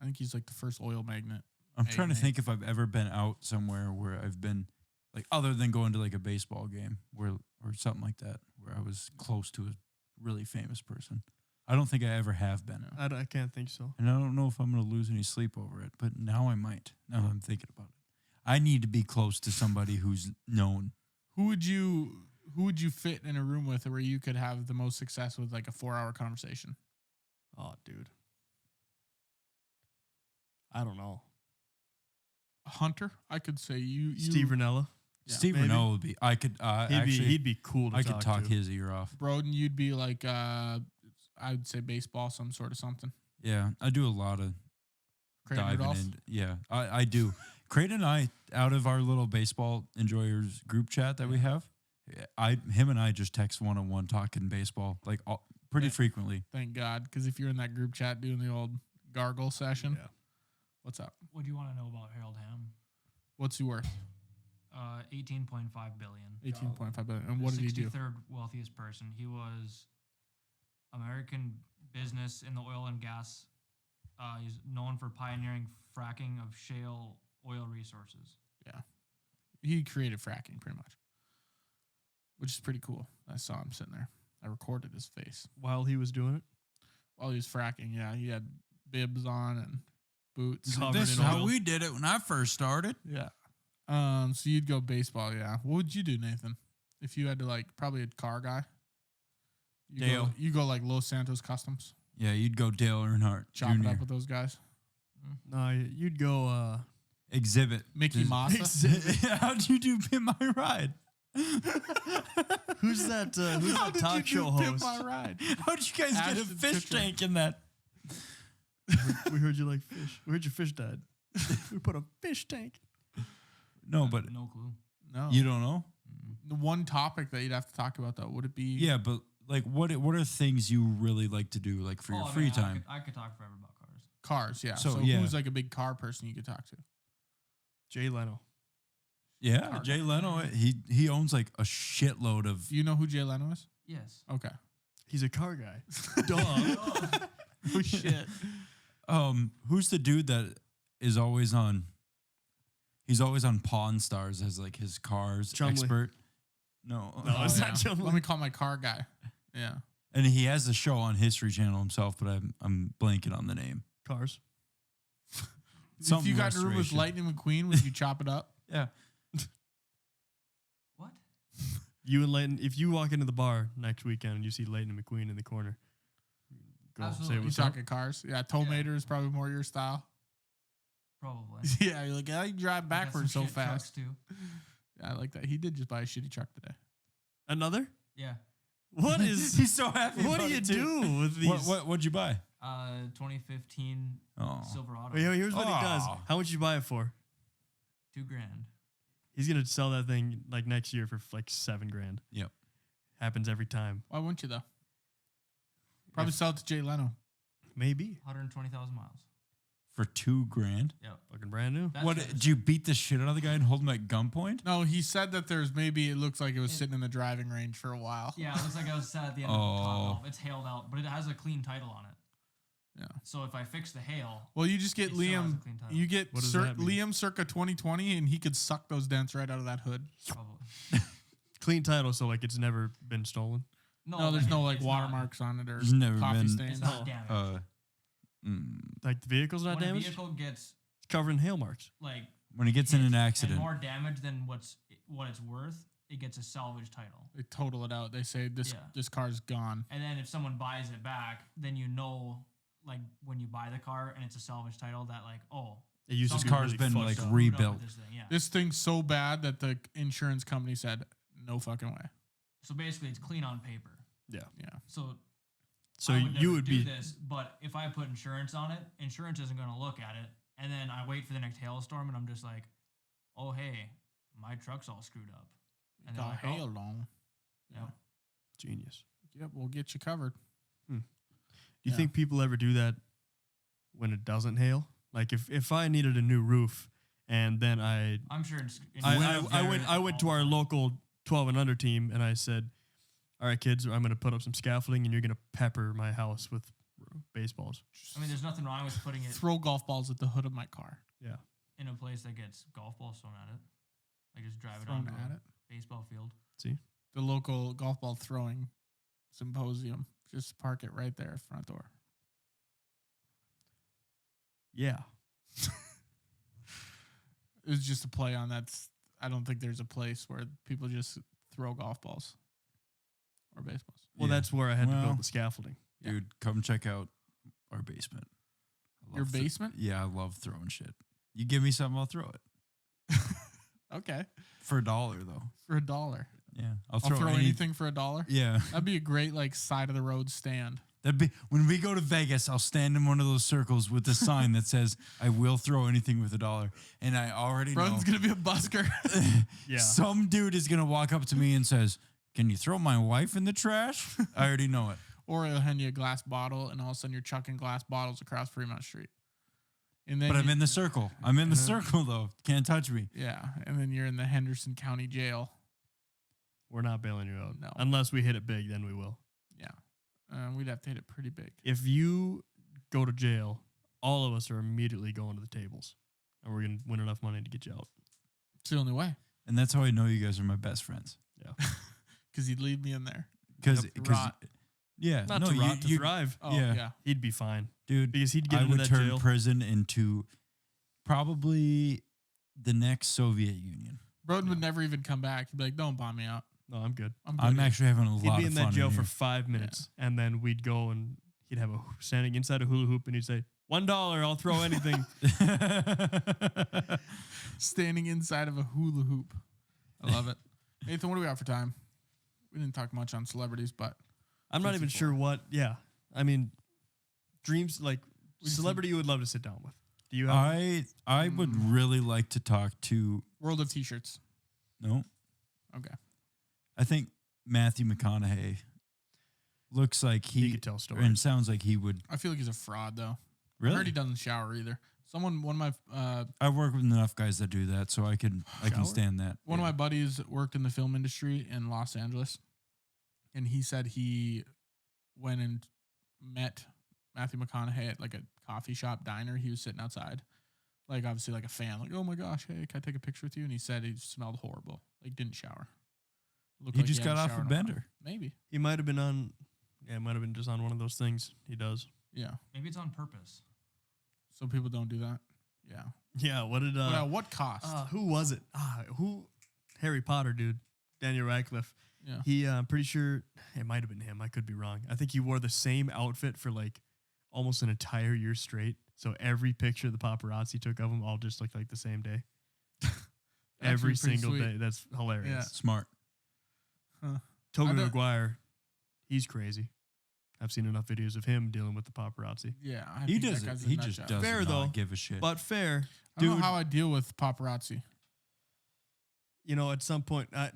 I think he's like the first oil magnate. I'm Hey, trying to mate. think if I've ever been out somewhere where I've been, like, other than going to like a baseball game or something like that, where I was close to a really famous person. I don't think I ever have been. I can't think so. And I don't know if I'm going to lose any sleep over it, but now I might. Now I'm thinking about it. I need to be close to somebody who's known. Who would you fit in a room with where you could have the most success with like a 4-hour conversation? Oh, dude. I don't know. Hunter, I could say you. Steve Ranella. Yeah, Steve maybe. Renault would be. I could actually. He'd be cool to I talk could talk to. his ear off. Broden, you'd be like I'd say baseball, some sort of something. Yeah, I do a lot of Creighton diving Rudolph? in. Yeah, I do. Creighton and I, out of our little baseball enjoyers group chat that we have, him and I just text one-on-one talking baseball like pretty Yeah. frequently. Thank God, because if you're in that group chat doing the old gargle session, Yeah. what's up? What do you want to know about Harold Ham? What's he worth? 18.5 billion. 18.5 billion. And what did he do? 63rd wealthiest person. He was American business in the oil and gas. He's known for pioneering fracking of shale oil resources. He created fracking pretty much, which is pretty cool. I saw him sitting there. I recorded his face While he was doing it. while he was fracking. Yeah, he had bibs on and boots. Covered This is in how oil. we did it when I first started. Yeah. So you'd go baseball, yeah. What would you do, Nathan? If you had to probably a car guy. Dale. You go like Los Santos Customs. Yeah, you'd go Dale Earnhardt Chop Jr. it up with those guys. No, you'd go. Exhibit. Mickey Just- Masa. How'd you do Pimp My Ride? Who's that? Who's How that did talk you show do Pimp host? My Ride? How'd you guys get a Ashton fish Kutcher. tank in that? We heard you like fish. We heard your fish died. We put a fish tank. No, but No clue. No. you don't know? The one topic that you'd have to talk about though, would it be Yeah, but like what are things you really like to do like for your free time? I could talk forever about cars. cars, yeah. So, So, yeah. who's like a big car person you could talk to? Jay Leno. Yeah, Car Jay guy. Leno, he owns like a shitload of Do you know who Jay Leno is? Yes. Okay. He's a car guy. Duh. Oh shit. who's the dude that is always on he's always on Pawn Stars as like his cars Chumley. expert. No. No, Oh, it's yeah. not John. Let me call my car guy. Yeah. And he has the show on History Channel himself, but I'm blanking on the name. Cars. If Something you got in a room with restoration. Lightning McQueen, would you chop it up? Yeah. What? You and Leighton. If you walk into the bar next weekend and you see Leighton and McQueen in the corner, go Absolutely. say You what's up. talking cars? Yeah, Tollmater is probably more your style. Probably. Yeah, you're like, I drive I got some backwards so shit trucks, fast. too. Yeah, I like that. He did just buy a shitty truck today. Another? Yeah. What is? He's so happy. what do about you it, too. do with these? What'd you buy? 2015 Oh. Silverado. Well, here's what he does. Aw. How much you buy it for? $2,000. He's gonna sell that thing like next year for like $7,000. Yep. Happens every time. Why wouldn't you though? Probably sell it to Jay Leno. Maybe 120,000 miles. For $2,000. Yep. fucking brand new. That's What it. did you beat the shit out of the guy and hold him at gunpoint? No, he said that there's maybe it looks like it was sitting in the driving range for a while. Yeah, it looks like I was sat at the end of the tunnel. It's hailed out, but it has a clean title on it. Yeah. So if I fix the hail, Well, you just get it still has Liam. a clean title. You get What does that mean? Liam circa 2020, and he could suck those dents right out of that hood. Probably. Clean title, so like it's never been stolen. No, there's no like it's watermarks on it or There's never coffee been- stains. Not, it's not damaged. Like the vehicle's not when a damaged. vehicle gets It's covered in hail marks. like When he gets in hit an and accident. more damage than what it's worth, it gets a salvage title. They total it out. They say this Yeah. this car's gone. And then if someone buys it back, then you know, like when you buy the car and it's a salvage title, that like, oh, It used Some to be car's really been, fucked like, up. screwed up rebuilt. with This thing, yeah. This thing's so bad that the insurance company said no fucking way. So basically, it's clean on paper. Yeah. Yeah. So So I would you never would do be this, but if I put insurance on it, insurance isn't going to look at it, and then I wait for the next hailstorm, and I'm just like, oh hey, my truck's all screwed up. And they're Got like, hail oh, on. yeah. genius. Yep, we'll get you covered. Do you Yeah. think people ever do that when it doesn't hail? Like if I needed a new roof and then I'm sure it's. I went to our local 12 and under team and I said, all right, kids, I'm going to put up some scaffolding and you're going to pepper my house with baseballs. I mean, there's nothing wrong with putting it Throw golf balls at the hood of my car. Yeah. in a place that gets golf balls thrown at it. Like just drive it Thrown onto at a it. baseball field. See? The local golf ball throwing symposium. Just park it right there, front door. Yeah. It was just a play on that. I don't think there's a place where people just throw golf balls or baseballs. Well, Yeah. that's where I had to Well, build the scaffolding. Dude, come check out our basement. I Your love basement? Yeah, I love throwing shit. You give me something, I'll throw it. Okay. For $1, though. For $1. Yeah. I'll throw anything for $1. Yeah. That'd be a great like side of the road stand. That'd be when we go to Vegas, I'll stand in one of those circles with a sign that says, I will throw anything with $1. And I already know Broden's gonna be a busker. Yeah. some dude is gonna walk up to me and says, can you throw my wife in the trash? I already know it. Or he'll hand you a glass bottle and all of a sudden you're chucking glass bottles across Fremont Street. And then But I'm in the circle. I'm in the circle though. Can't touch me. yeah, and then you're in the Henderson County Jail. We're not bailing you out. No. Unless we hit it big, then we will. Yeah. We'd have to hit it pretty big. If you go to jail, all of us are immediately going to the tables. And we're going to win enough money to get you out. It's the only way. And that's how I know you guys are my best friends. Yeah. Because he'd leave me in there. Because Yep, rot. yeah, Not no, to rot, to you, thrive. Oh, Yeah. yeah. He'd be fine. dude. Because he'd get I into would that turn jail. prison into probably the next Soviet Union. Broden would never even come back. He'd be like, don't bomb me out. No, I'm good. I'm good I'm here." actually having a He'd lot be of in fun that jail for here. 5 minutes. And then we'd go and he'd have a standing inside a hula hoop and he'd say, $1, I'll throw anything. standing inside of a hula hoop. I love it. Nathan, what do we got for time? We didn't talk much on celebrities, but I'm not even 54. sure what. Yeah. I mean, dreams, like We just celebrity you would love to sit down with. Do you have? I would really like to talk to World of T-shirts. no. Okay. I think Matthew McConaughey looks like He he could tell stories. and sounds like he would I feel like he's a fraud, though. I really. heard he doesn't shower either. One of my I work with enough guys that do that, so I can Shower? stand that. One of my buddies worked in the film industry in Los Angeles, and he said he went and met Matthew McConaughey at like a coffee shop diner. He was sitting outside, like obviously like a fan, like, oh my gosh, hey, can I take a picture with you? And he said he smelled horrible, like didn't shower. Looked He like just hadn't got off a showered in while. bender. Maybe, He might have been on. Yeah, it might have been just on one of those things he does. yeah. Maybe it's on purpose. So people don't do that. Yeah. Yeah. What did? But at what cost? Who was it? Who? Harry Potter, dude. Daniel Radcliffe. yeah. He, I'm pretty sure it might have been him. I could be wrong. I think he wore the same outfit for like almost an entire year straight. So every picture the paparazzi took of him all just looked like the same day. Every Actually pretty single sweet. day. That's hilarious. Yeah. Smart. Huh. Toby I don't- Maguire, he's crazy. I've seen enough videos of him dealing with the paparazzi. Yeah. I He think that does it. guy's a He nut just job. does Fair, not though. give a shit. But fair. I don't Dude. know how I deal with paparazzi. you know, at some point, At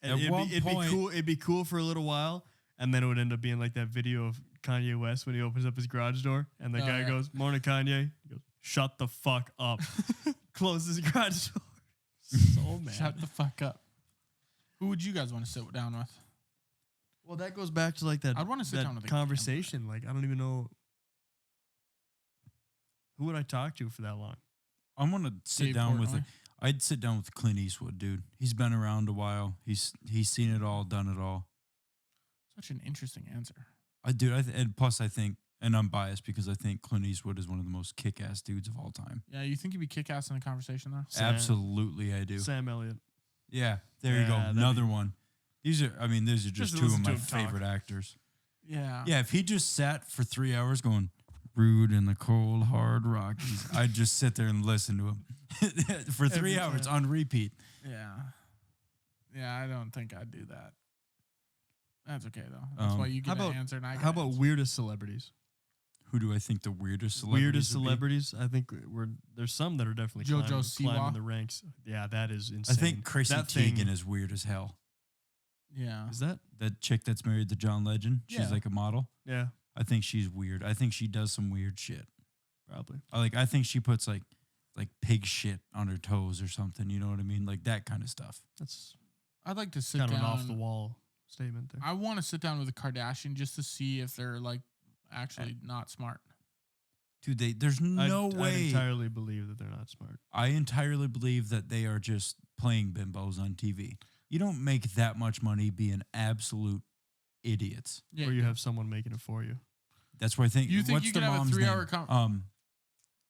it'd be point- cool. It'd be cool for a little while, and then it would end up being like that video of Kanye West when he opens up his garage door, and the Oh, guy yeah. goes, "Morning, Kanye." He goes, "Shut the fuck up." Closes his garage door. So mad. Shut the fuck up. Who would you guys want to sit down with? Well, that goes back to like that. I'd wanna sit that down with a conversation. Like, I don't even know who would I talk to for that long. I'm gonna sit Dave down with Portnoy? it. I'd sit down with Clint Eastwood, dude. He's been around a while. He's seen it all, done it all. Such an interesting answer. And plus I think, and I'm biased because I think Clint Eastwood is one of the most kick-ass dudes of all time. Yeah, you think you'd be kick-ass in a conversation though? Sam- Absolutely, I do. Sam Elliott. Yeah, there you go. Yeah, that'd Another be- one. These are just Just two of listen to my him talk. favorite actors. Yeah. Yeah, if he just sat for 3 hours going, "Rude in the cold, hard Rockies," I'd just sit there and listen to him for 3 Every hours time. on repeat. Yeah. Yeah, I don't think I'd do that. That's okay though. That's why you how get an about- answer and I get How an about answer. weirdest celebrities? Who do I think the weirdest celebrities Weirdest would be? celebrities? I think there's some that are definitely JoJo climbing Siwa? the ranks. Yeah, that is I insane. think Chrissy that Teigen thing- is weird as hell. Yeah. Is that? That chick that's married to John Legend, she's Yeah. like a model. Yeah, I think she's weird. I think she does some weird shit. probably. I think she puts like pig shit on her toes or something. You know what I mean? Like that kind of stuff. That's I'd like to sit kind of down. an off the wall statement there. I want to sit down with a Kardashian just to see if they're like actually not smart. Dude, there's no I'd way. entirely believe that they're not smart. I entirely believe that they are just playing bimbos on TV. You don't make that much money being absolute idiots. Yeah. Or you have someone making it for you. That's why I think. You think what's you the could have a mom's 3-hour name?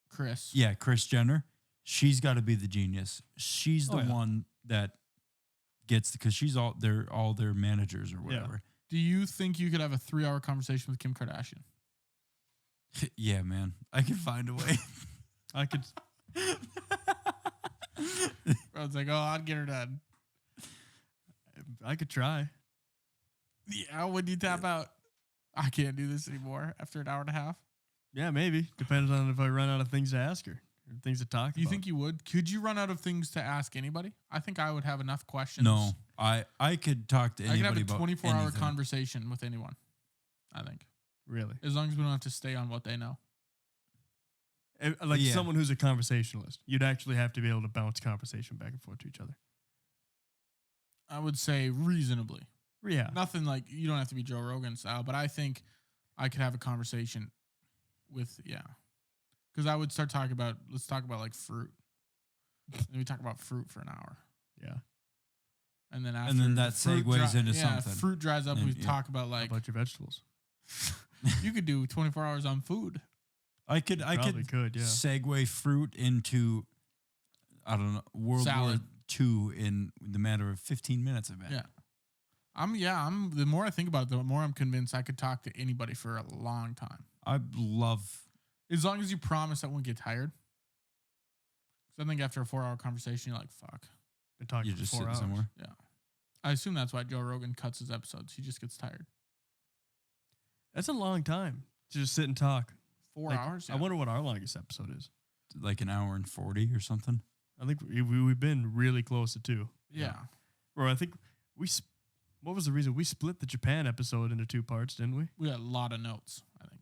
Chris. Yeah, Kris Jenner. She's got to be the genius. She's the Oh, yeah. one that gets because she's all their managers or whatever. Do you think you could have a 3-hour conversation with Kim Kardashian? Yeah, man. I can find a way. I could. I was like, oh, I'd get her done. I could try. Yeah, when you tap out, I can't do this anymore after an hour and a half. Yeah, maybe. Depends on if I run out of things to ask her or things to talk You about. think you would? Could you run out of things to ask anybody? I think I would have enough questions. No, I could talk to I could have anybody a about 24-hour anything. conversation with anyone. I think, Really? as long as we don't have to stay on what they know. Like Yeah. someone who's a conversationalist. You'd actually have to be able to bounce conversation back and forth to each other. I would say reasonably. Yeah. Nothing like you don't have to be Joe Rogan style, but I think I could have a conversation with because I would start talking about let's talk about like fruit. And we talk about fruit for an hour, Yeah. and then after And then the that fruit segues into something. Fruit dries up. And, we yeah. talk about How like about your vegetables? you could do 24 hours on food. I could Probably could, yeah. segue fruit into I don't know World Salad. War II in the matter of 15 minutes. I bet. Yeah. I'm the more I think about it, the more I'm convinced I could talk to anybody for a long time. I love. As long as you promise I won't get tired. So I think after a 4-hour conversation, you're like, fuck. Been talking You're for just 4 sitting hours. somewhere. Yeah. I assume that's why Joe Rogan cuts his episodes. He just gets tired. That's a long time to just sit and talk. 4 Like, hours? I wonder what our longest episode is. Like an hour and 40 or something. I think we've been really close to 2. Yeah. Or I think what was the reason? We split the Japan episode into 2 parts, didn't we? We got a lot of notes, I think.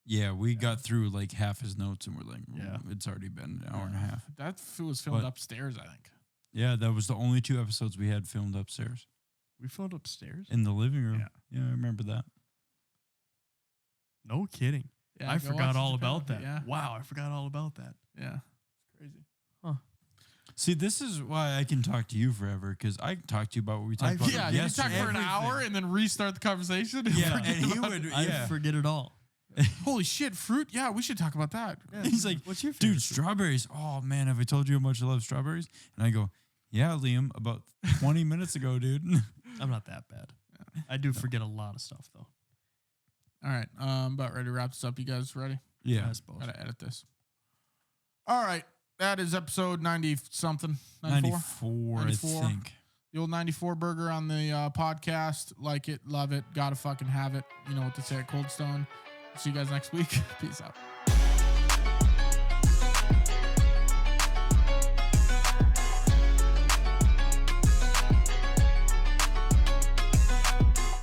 Yeah, we got through like half his notes and we're like, Yeah. it's already been an hour and a half. That was filmed But- upstairs, I think. Yeah, that was the only 2 episodes we had filmed upstairs We filmed upstairs? in the living room. Yeah. Yeah, I remember that. No kidding. Yeah, I go forgot watch the all Japan about one. that. Yeah. Wow, I forgot all about that. Yeah. It's crazy. See, this is why I can talk to you forever because I can talk to you about what we talked about Yeah, you can talk yesterday. for an hour and then restart the conversation. And Yeah, forget and he about would. it. I Yeah, forget it all. Holy shit, fruit? Yeah, we should talk about that. he's like, What's your favorite dude, food? strawberries. Oh man, have I told you how much I love strawberries? And I go, yeah, Liam, about 20 minutes ago, dude. I'm not that bad. I do forget a lot of stuff, though. All right. About ready to wrap this up. You guys ready? Yeah, I suppose. Gotta edit this. All right. That is episode 90 something. 94? 94, 94. I think. The old 94 burger on the podcast. Like it, love it, gotta fucking have it. You know what to say at Cold Stone. See you guys next week. Peace out.